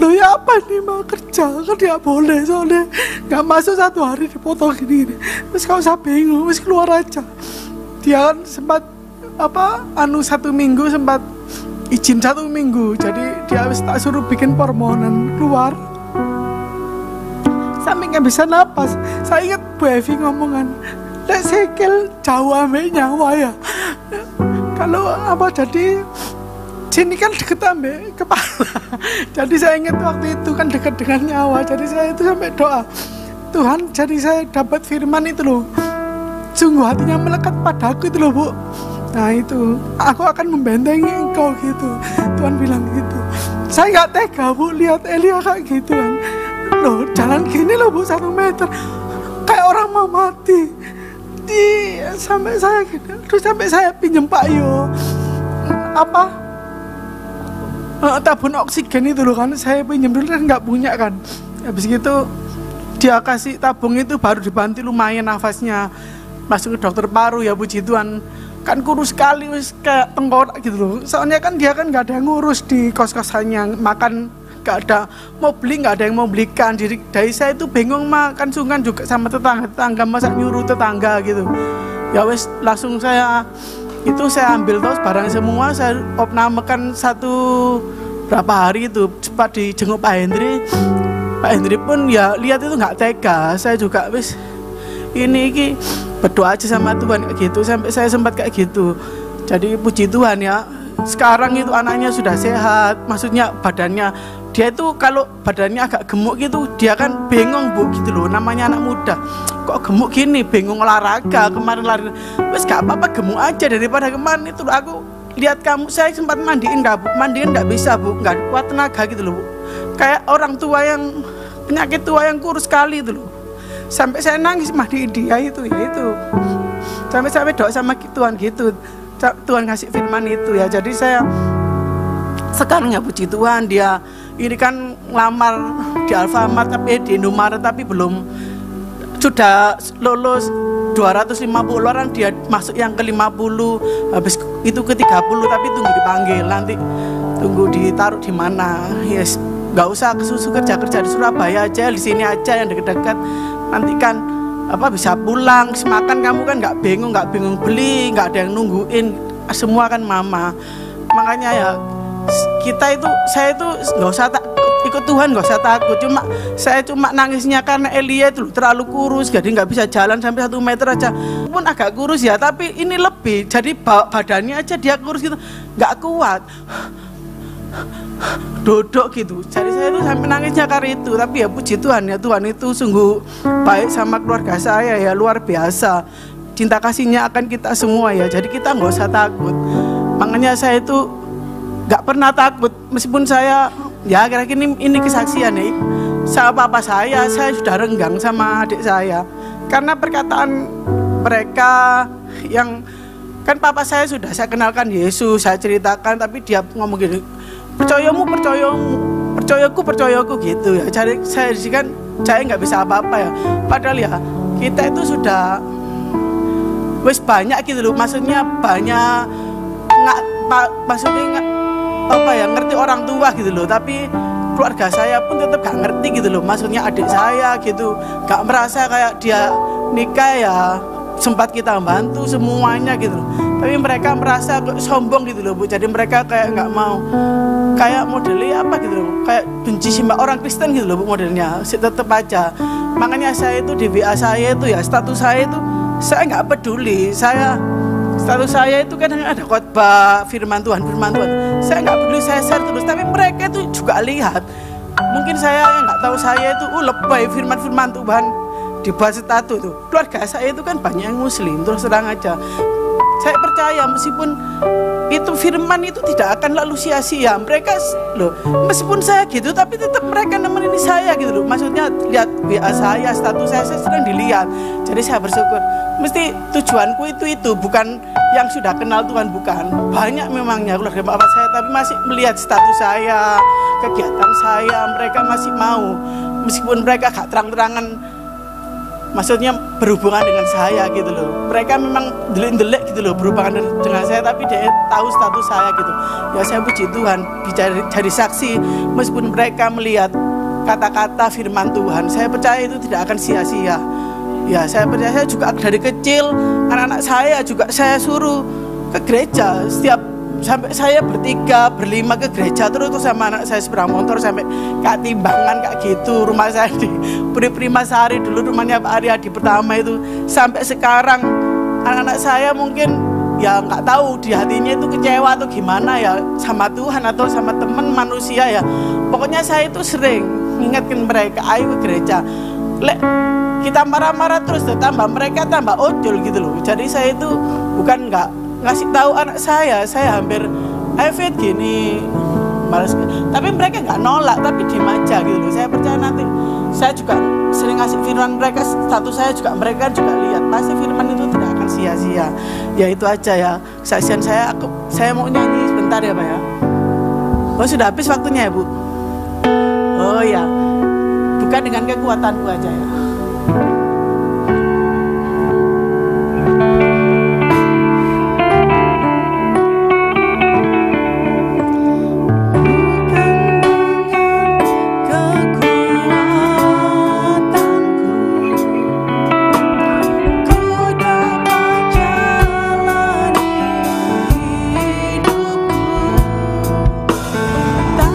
loh ya apa nih mau kerja, kan dia boleh soalnya gak masuk 1 hari dipotong gini. Terus gak usah bingung, terus keluar aja. Dia kan sempat 1 minggu sempat izin 1 minggu, jadi dia harus tak suruh bikin permohonan keluar. Sampai gak bisa napas. Saya ingat Bu Evi ngomongan, lek sikil jauh ambek nyawa ya. Kalau jadi sini kan deket ambek kepala. Jadi saya ingat waktu itu kan dekat dengan nyawa. Jadi saya itu sampai doa, Tuhan, jadi saya dapat firman itu loh, sungguh hatinya melekat padaku itu loh Bu. Nah itu, aku akan membentengi engkau gitu. Tuhan bilang gitu. Saya nggak tega Bu lihat Elia kayak gitu kan. Loh jalan gini loh Bu 1 meter, kayak orang mau mati. Sampai saya gitu, terus sampai saya pinjem Pak Yo tabung oksigen itu loh kan, saya pinjem dulu kan nggak punya kan. Habis gitu dia kasih tabung itu, baru dibantu lumayan nafasnya, masuk ke dokter paru ya puji Tuhan. Kan kurus sekali, wis kayak tengkorak gitu loh. Soalnya kan dia kan nggak ada yang ngurus di kos-kosannya, makan nggak ada, mau beli nggak ada yang mau belikan. Dari saya itu bingung makan sungkan juga sama tetangga masa nyuruh tetangga gitu. Ya wes langsung saya ambil terus barang semua, saya opnamakan 1 berapa hari itu cepat dijenguk Pak Hendri. Pak Hendri pun ya lihat itu nggak tega. Saya juga wis ini berdoa aja sama Tuhan kayak gitu, sampai saya sempat kayak gitu. Jadi puji Tuhan ya, sekarang itu anaknya sudah sehat, maksudnya badannya, dia itu kalau badannya agak gemuk gitu, dia kan bingung Bu gitu loh, namanya anak muda, kok gemuk gini, bingung olahraga, kemarin lari, wes gak apa-apa gemuk aja daripada kemarin itu loh. Aku lihat kamu, saya sempat mandiin gak Bu, mandiin gak bisa Bu, gak kuat tenaga gitu loh Bu, kayak orang tua yang penyakit tua yang kurus sekali itu loh, sampai saya nangis mandiin dia itu, ya itu, sampai doa sama Tuhan gitu. Tuhan ngasih firman itu ya. Jadi saya sekarang ya puji Tuhan, dia ini kan ngelamar di Alfamart tapi di Indomaret tapi belum, sudah lolos 250 orang, dia masuk yang ke 50, habis itu ke 30 tapi tunggu dipanggil, nanti tunggu ditaruh di mana. Yes, nggak usah kesusu kerja di Surabaya aja, di sini aja yang dekat-dekat, nanti kan apa bisa pulang, makan kamu kan nggak bingung beli, nggak ada yang nungguin, semua kan mama. Makanya ya kita itu, saya itu nggak usah ikut Tuhan, nggak usah takut. Saya cuma nangisnya karena Elia itu terlalu kurus, jadi nggak bisa jalan sampai 1 meter aja. Pun agak kurus ya, tapi ini lebih, jadi badannya aja dia kurus gitu, nggak kuat. Duduk gitu, jadi saya itu sampai nangisnya karena itu. Tapi ya puji Tuhan ya, Tuhan itu sungguh baik sama keluarga saya ya, luar biasa. Cinta kasihnya akan kita semua ya, jadi kita nggak usah takut. Makanya saya itu nggak pernah takut, meskipun saya ya akhir-akhir ini kesaksian ya, sama papa saya sudah renggang sama adik saya karena perkataan mereka yang, kan papa saya sudah saya kenalkan Yesus, saya ceritakan, tapi dia ngomong gini, percayaku gitu ya. Jadi saya kan saya nggak bisa apa-apa ya, padahal ya kita itu sudah wes banyak gitu loh, maksudnya banyak maksudnya apa ya, ngerti orang tua gitu loh, tapi keluarga saya pun tetap gak ngerti gitu loh, maksudnya adik saya gitu gak merasa kayak dia nikah ya sempat kita bantu semuanya gitu loh, tapi mereka merasa sombong gitu loh Bu. Jadi mereka kayak nggak mau, kayak modelnya apa gitu loh, kayak benci sama orang Kristen gitu loh Bu modelnya, tetap aja. Makanya saya itu di WA saya itu ya, status saya itu saya nggak peduli, status saya itu kadang ada khotbah firman Tuhan, saya nggak peduli, saya share terus, tapi mereka itu juga lihat. Mungkin saya yang nggak tahu, saya itu lebay firman Tuhan dibuat status tuh. Keluarga saya itu kan banyak yang muslim, terus terang aja. Saya percaya meskipun itu firman itu tidak akan lalu sia-sia. Mereka loh, meskipun saya gitu, tapi tetap mereka nemenin saya gitu loh. Maksudnya lihat WA saya, status saya sedang dilihat. Jadi saya bersyukur. Mesti tujuanku itu bukan yang sudah kenal Tuhan, bukan. Banyak memangnya keluarga bapak saya, tapi masih melihat status saya, kegiatan saya, mereka masih mau. Meskipun mereka gak terang-terangan, maksudnya berhubungan dengan saya gitu loh. Mereka memang delik-delik gitu loh berhubungan dengan saya, tapi dia tahu status saya gitu. Ya saya puji Tuhan jadi saksi, meskipun mereka melihat kata-kata firman Tuhan, saya percaya itu tidak akan sia-sia. Ya saya percaya, saya juga dari kecil anak-anak saya juga saya suruh ke gereja. Sampai saya bertiga, berlima ke gereja terus sama anak saya sepeda motor sampai Kak Timbangan kayak gitu. Rumah saya di Puri Primasari dulu, rumahnya Pak Aryadi pertama itu. Sampai sekarang anak-anak saya mungkin ya nggak tahu di hatinya itu kecewa atau gimana ya sama Tuhan atau sama teman manusia ya. Pokoknya saya itu sering mengingatkan mereka, ayo ke gereja. Kita marah-marah terus tambah mereka tambah ojol gitu loh. Jadi saya itu bukan nggak ngasih tahu anak saya hampir Fit gini malas, tapi mereka nggak nolak, tapi diem aja gitu loh. Saya percaya nanti saya juga sering ngasih firman mereka, status saya juga mereka juga lihat, pasti firman itu tidak akan sia-sia. Ya itu aja ya kesaksian saya. Saya mau nyanyi sebentar ya Pak ya. Oh sudah habis waktunya ya Bu? Oh ya, bukan dengan kekuatanku aja ya. Tak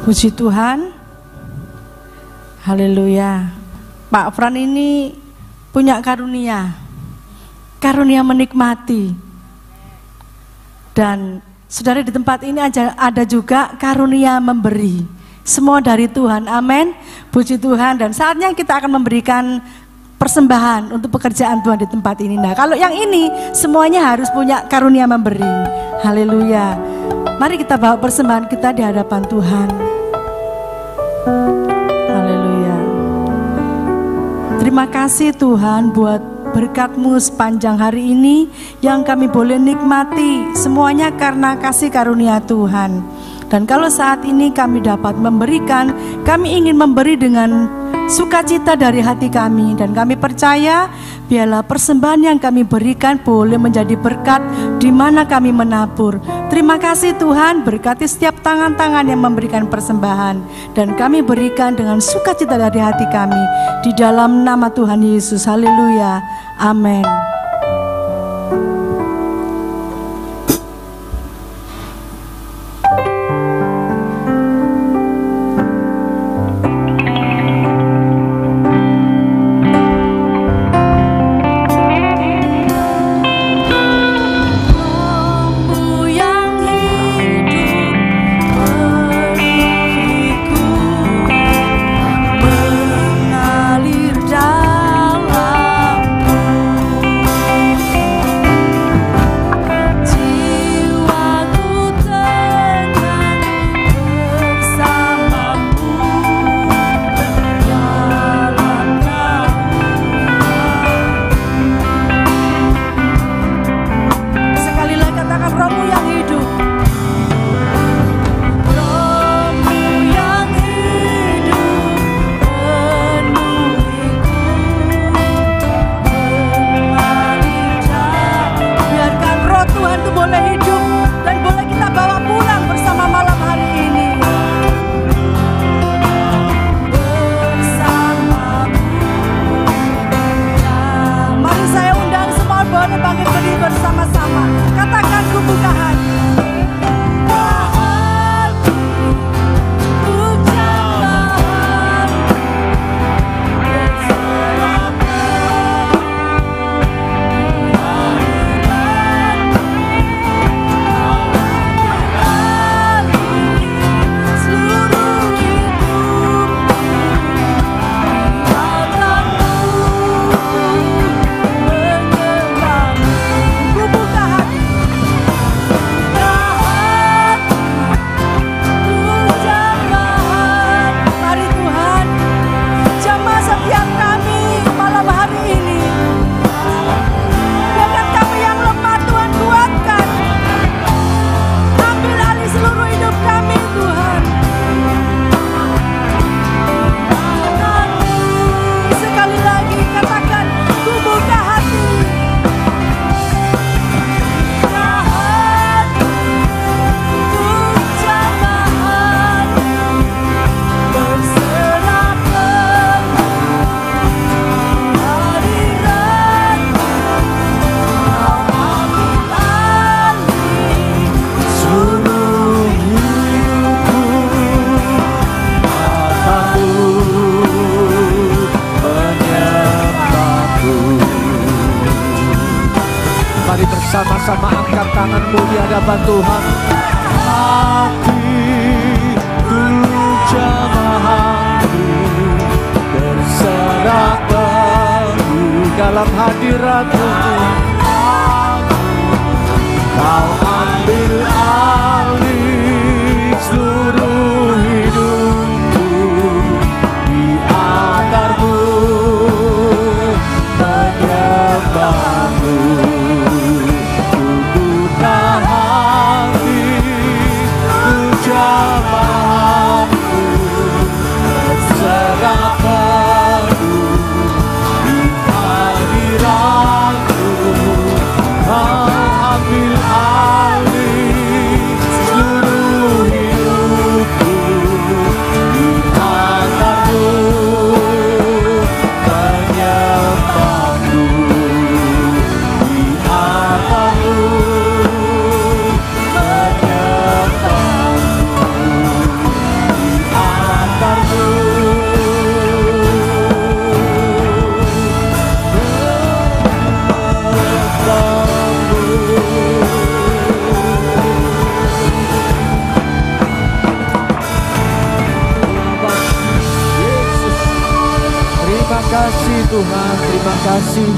Puji Tuhan. Haleluya. Pak Fran ini punya karunia menikmati. Dan saudara, di tempat ini ada juga karunia memberi. Semua dari Tuhan, amin. Puji Tuhan. Dan saatnya kita akan memberikan persembahan untuk pekerjaan Tuhan di tempat ini. Nah, kalau yang ini semuanya harus punya karunia memberi. Haleluya. Mari kita bawa persembahan kita di hadapan Tuhan. Haleluya. Terima kasih Tuhan buat berkat-Mu sepanjang hari ini yang kami boleh nikmati semuanya karena kasih karunia Tuhan. Dan kalau saat ini kami dapat memberikan, kami ingin memberi dengan sukacita dari hati kami. Dan kami percaya biarlah persembahan yang kami berikan boleh menjadi berkat di mana kami menabur. Terima kasih Tuhan, berkati setiap tangan-tangan yang memberikan persembahan. Dan kami berikan dengan sukacita dari hati kami. Di dalam nama Tuhan Yesus, haleluya, amin. Sama-sama angkat tanganmu di hadapan Tuhan. Hatiku jamahanku berserah penuh dalam hadirat-Mu. Kau ambil alih seluruh hidupku, di altar-Mu menyembah-Mu. Serah penuh di hadirat-Mu. Tuhan, terima kasih.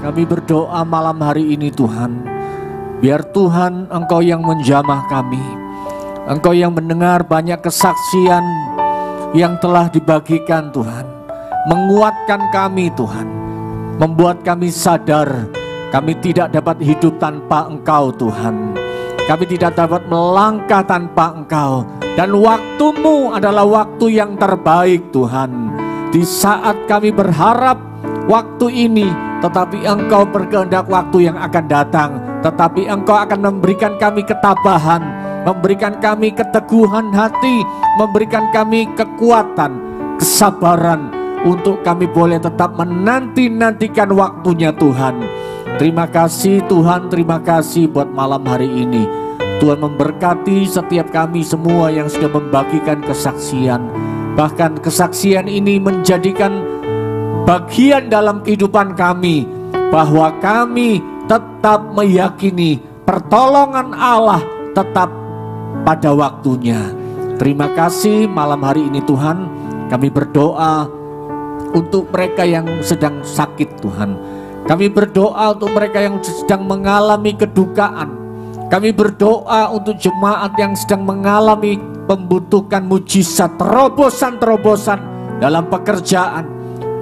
Kami berdoa malam hari ini Tuhan, biar Tuhan Engkau yang menjamah kami, Engkau yang mendengar banyak kesaksian yang telah dibagikan Tuhan, menguatkan kami Tuhan, membuat kami sadar kami tidak dapat hidup tanpa Engkau Tuhan. Kami tidak dapat melangkah tanpa Engkau. Dan waktu-Mu adalah waktu yang terbaik Tuhan. Di saat kami berharap waktu ini, tetapi Engkau berkehendak waktu yang akan datang. Tetapi Engkau akan memberikan kami ketabahan, memberikan kami keteguhan hati, memberikan kami kekuatan, kesabaran, untuk kami boleh tetap menanti-nantikan waktunya Tuhan. Terima kasih Tuhan, terima kasih buat malam hari ini. Tuhan memberkati setiap kami semua yang sudah membagikan kesaksian. Bahkan kesaksian ini menjadikan bagian dalam kehidupan kami, bahwa kami tetap meyakini pertolongan Allah tetap pada waktunya. Terima kasih malam hari ini Tuhan. Kami berdoa untuk mereka yang sedang sakit Tuhan. Kami berdoa untuk mereka yang sedang mengalami kedukaan. Kami berdoa untuk jemaat yang sedang mengalami membutuhkan mujizat, terobosan-terobosan dalam pekerjaan,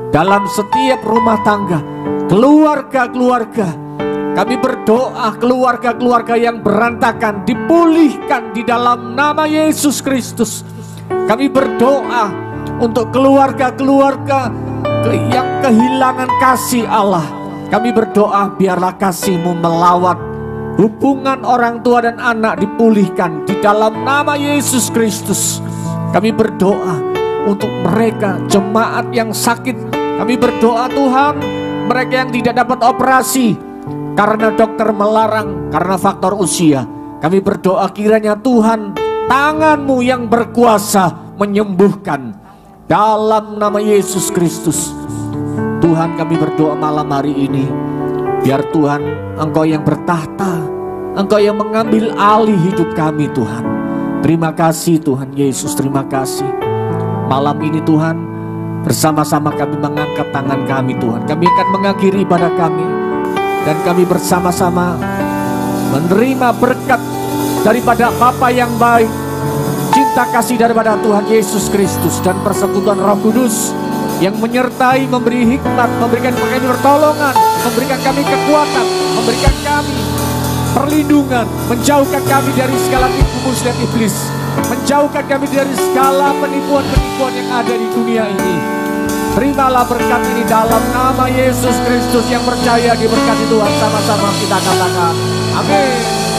dalam setiap rumah tangga, keluarga-keluarga. Kami berdoa keluarga-keluarga yang berantakan dipulihkan di dalam nama Yesus Kristus. Kami berdoa untuk keluarga-keluarga yang kehilangan kasih Allah. Kami berdoa biarlah kasih-Mu melawat hubungan orang tua dan anak, dipulihkan di dalam nama Yesus Kristus. Kami berdoa untuk mereka jemaat yang sakit. Kami berdoa Tuhan, mereka yang tidak dapat operasi karena dokter melarang, karena faktor usia. Kami berdoa kiranya Tuhan, tangan-Mu yang berkuasa menyembuhkan dalam nama Yesus Kristus. Tuhan, kami berdoa malam hari ini, biar Tuhan Engkau yang bertahta, Engkau yang mengambil alih hidup kami Tuhan. Terima kasih Tuhan Yesus, terima kasih. Malam ini Tuhan, bersama-sama kami mengangkat tangan kami Tuhan. Kami akan mengakhiri ibadah kami, dan kami bersama-sama menerima berkat daripada Bapa yang baik, cinta kasih daripada Tuhan Yesus Kristus, dan persekutuan Roh Kudus yang menyertai, memberi hikmat, memberikan kami pertolongan, memberikan kami kekuatan, memberikan kami perlindungan, menjauhkan kami dari segala tipu muslihat iblis, menjauhkan kami dari segala penipuan-penipuan yang ada di dunia ini. Terimalah berkat ini dalam nama Yesus Kristus. Yang percaya diberkati Tuhan, sama-sama kita katakan amin.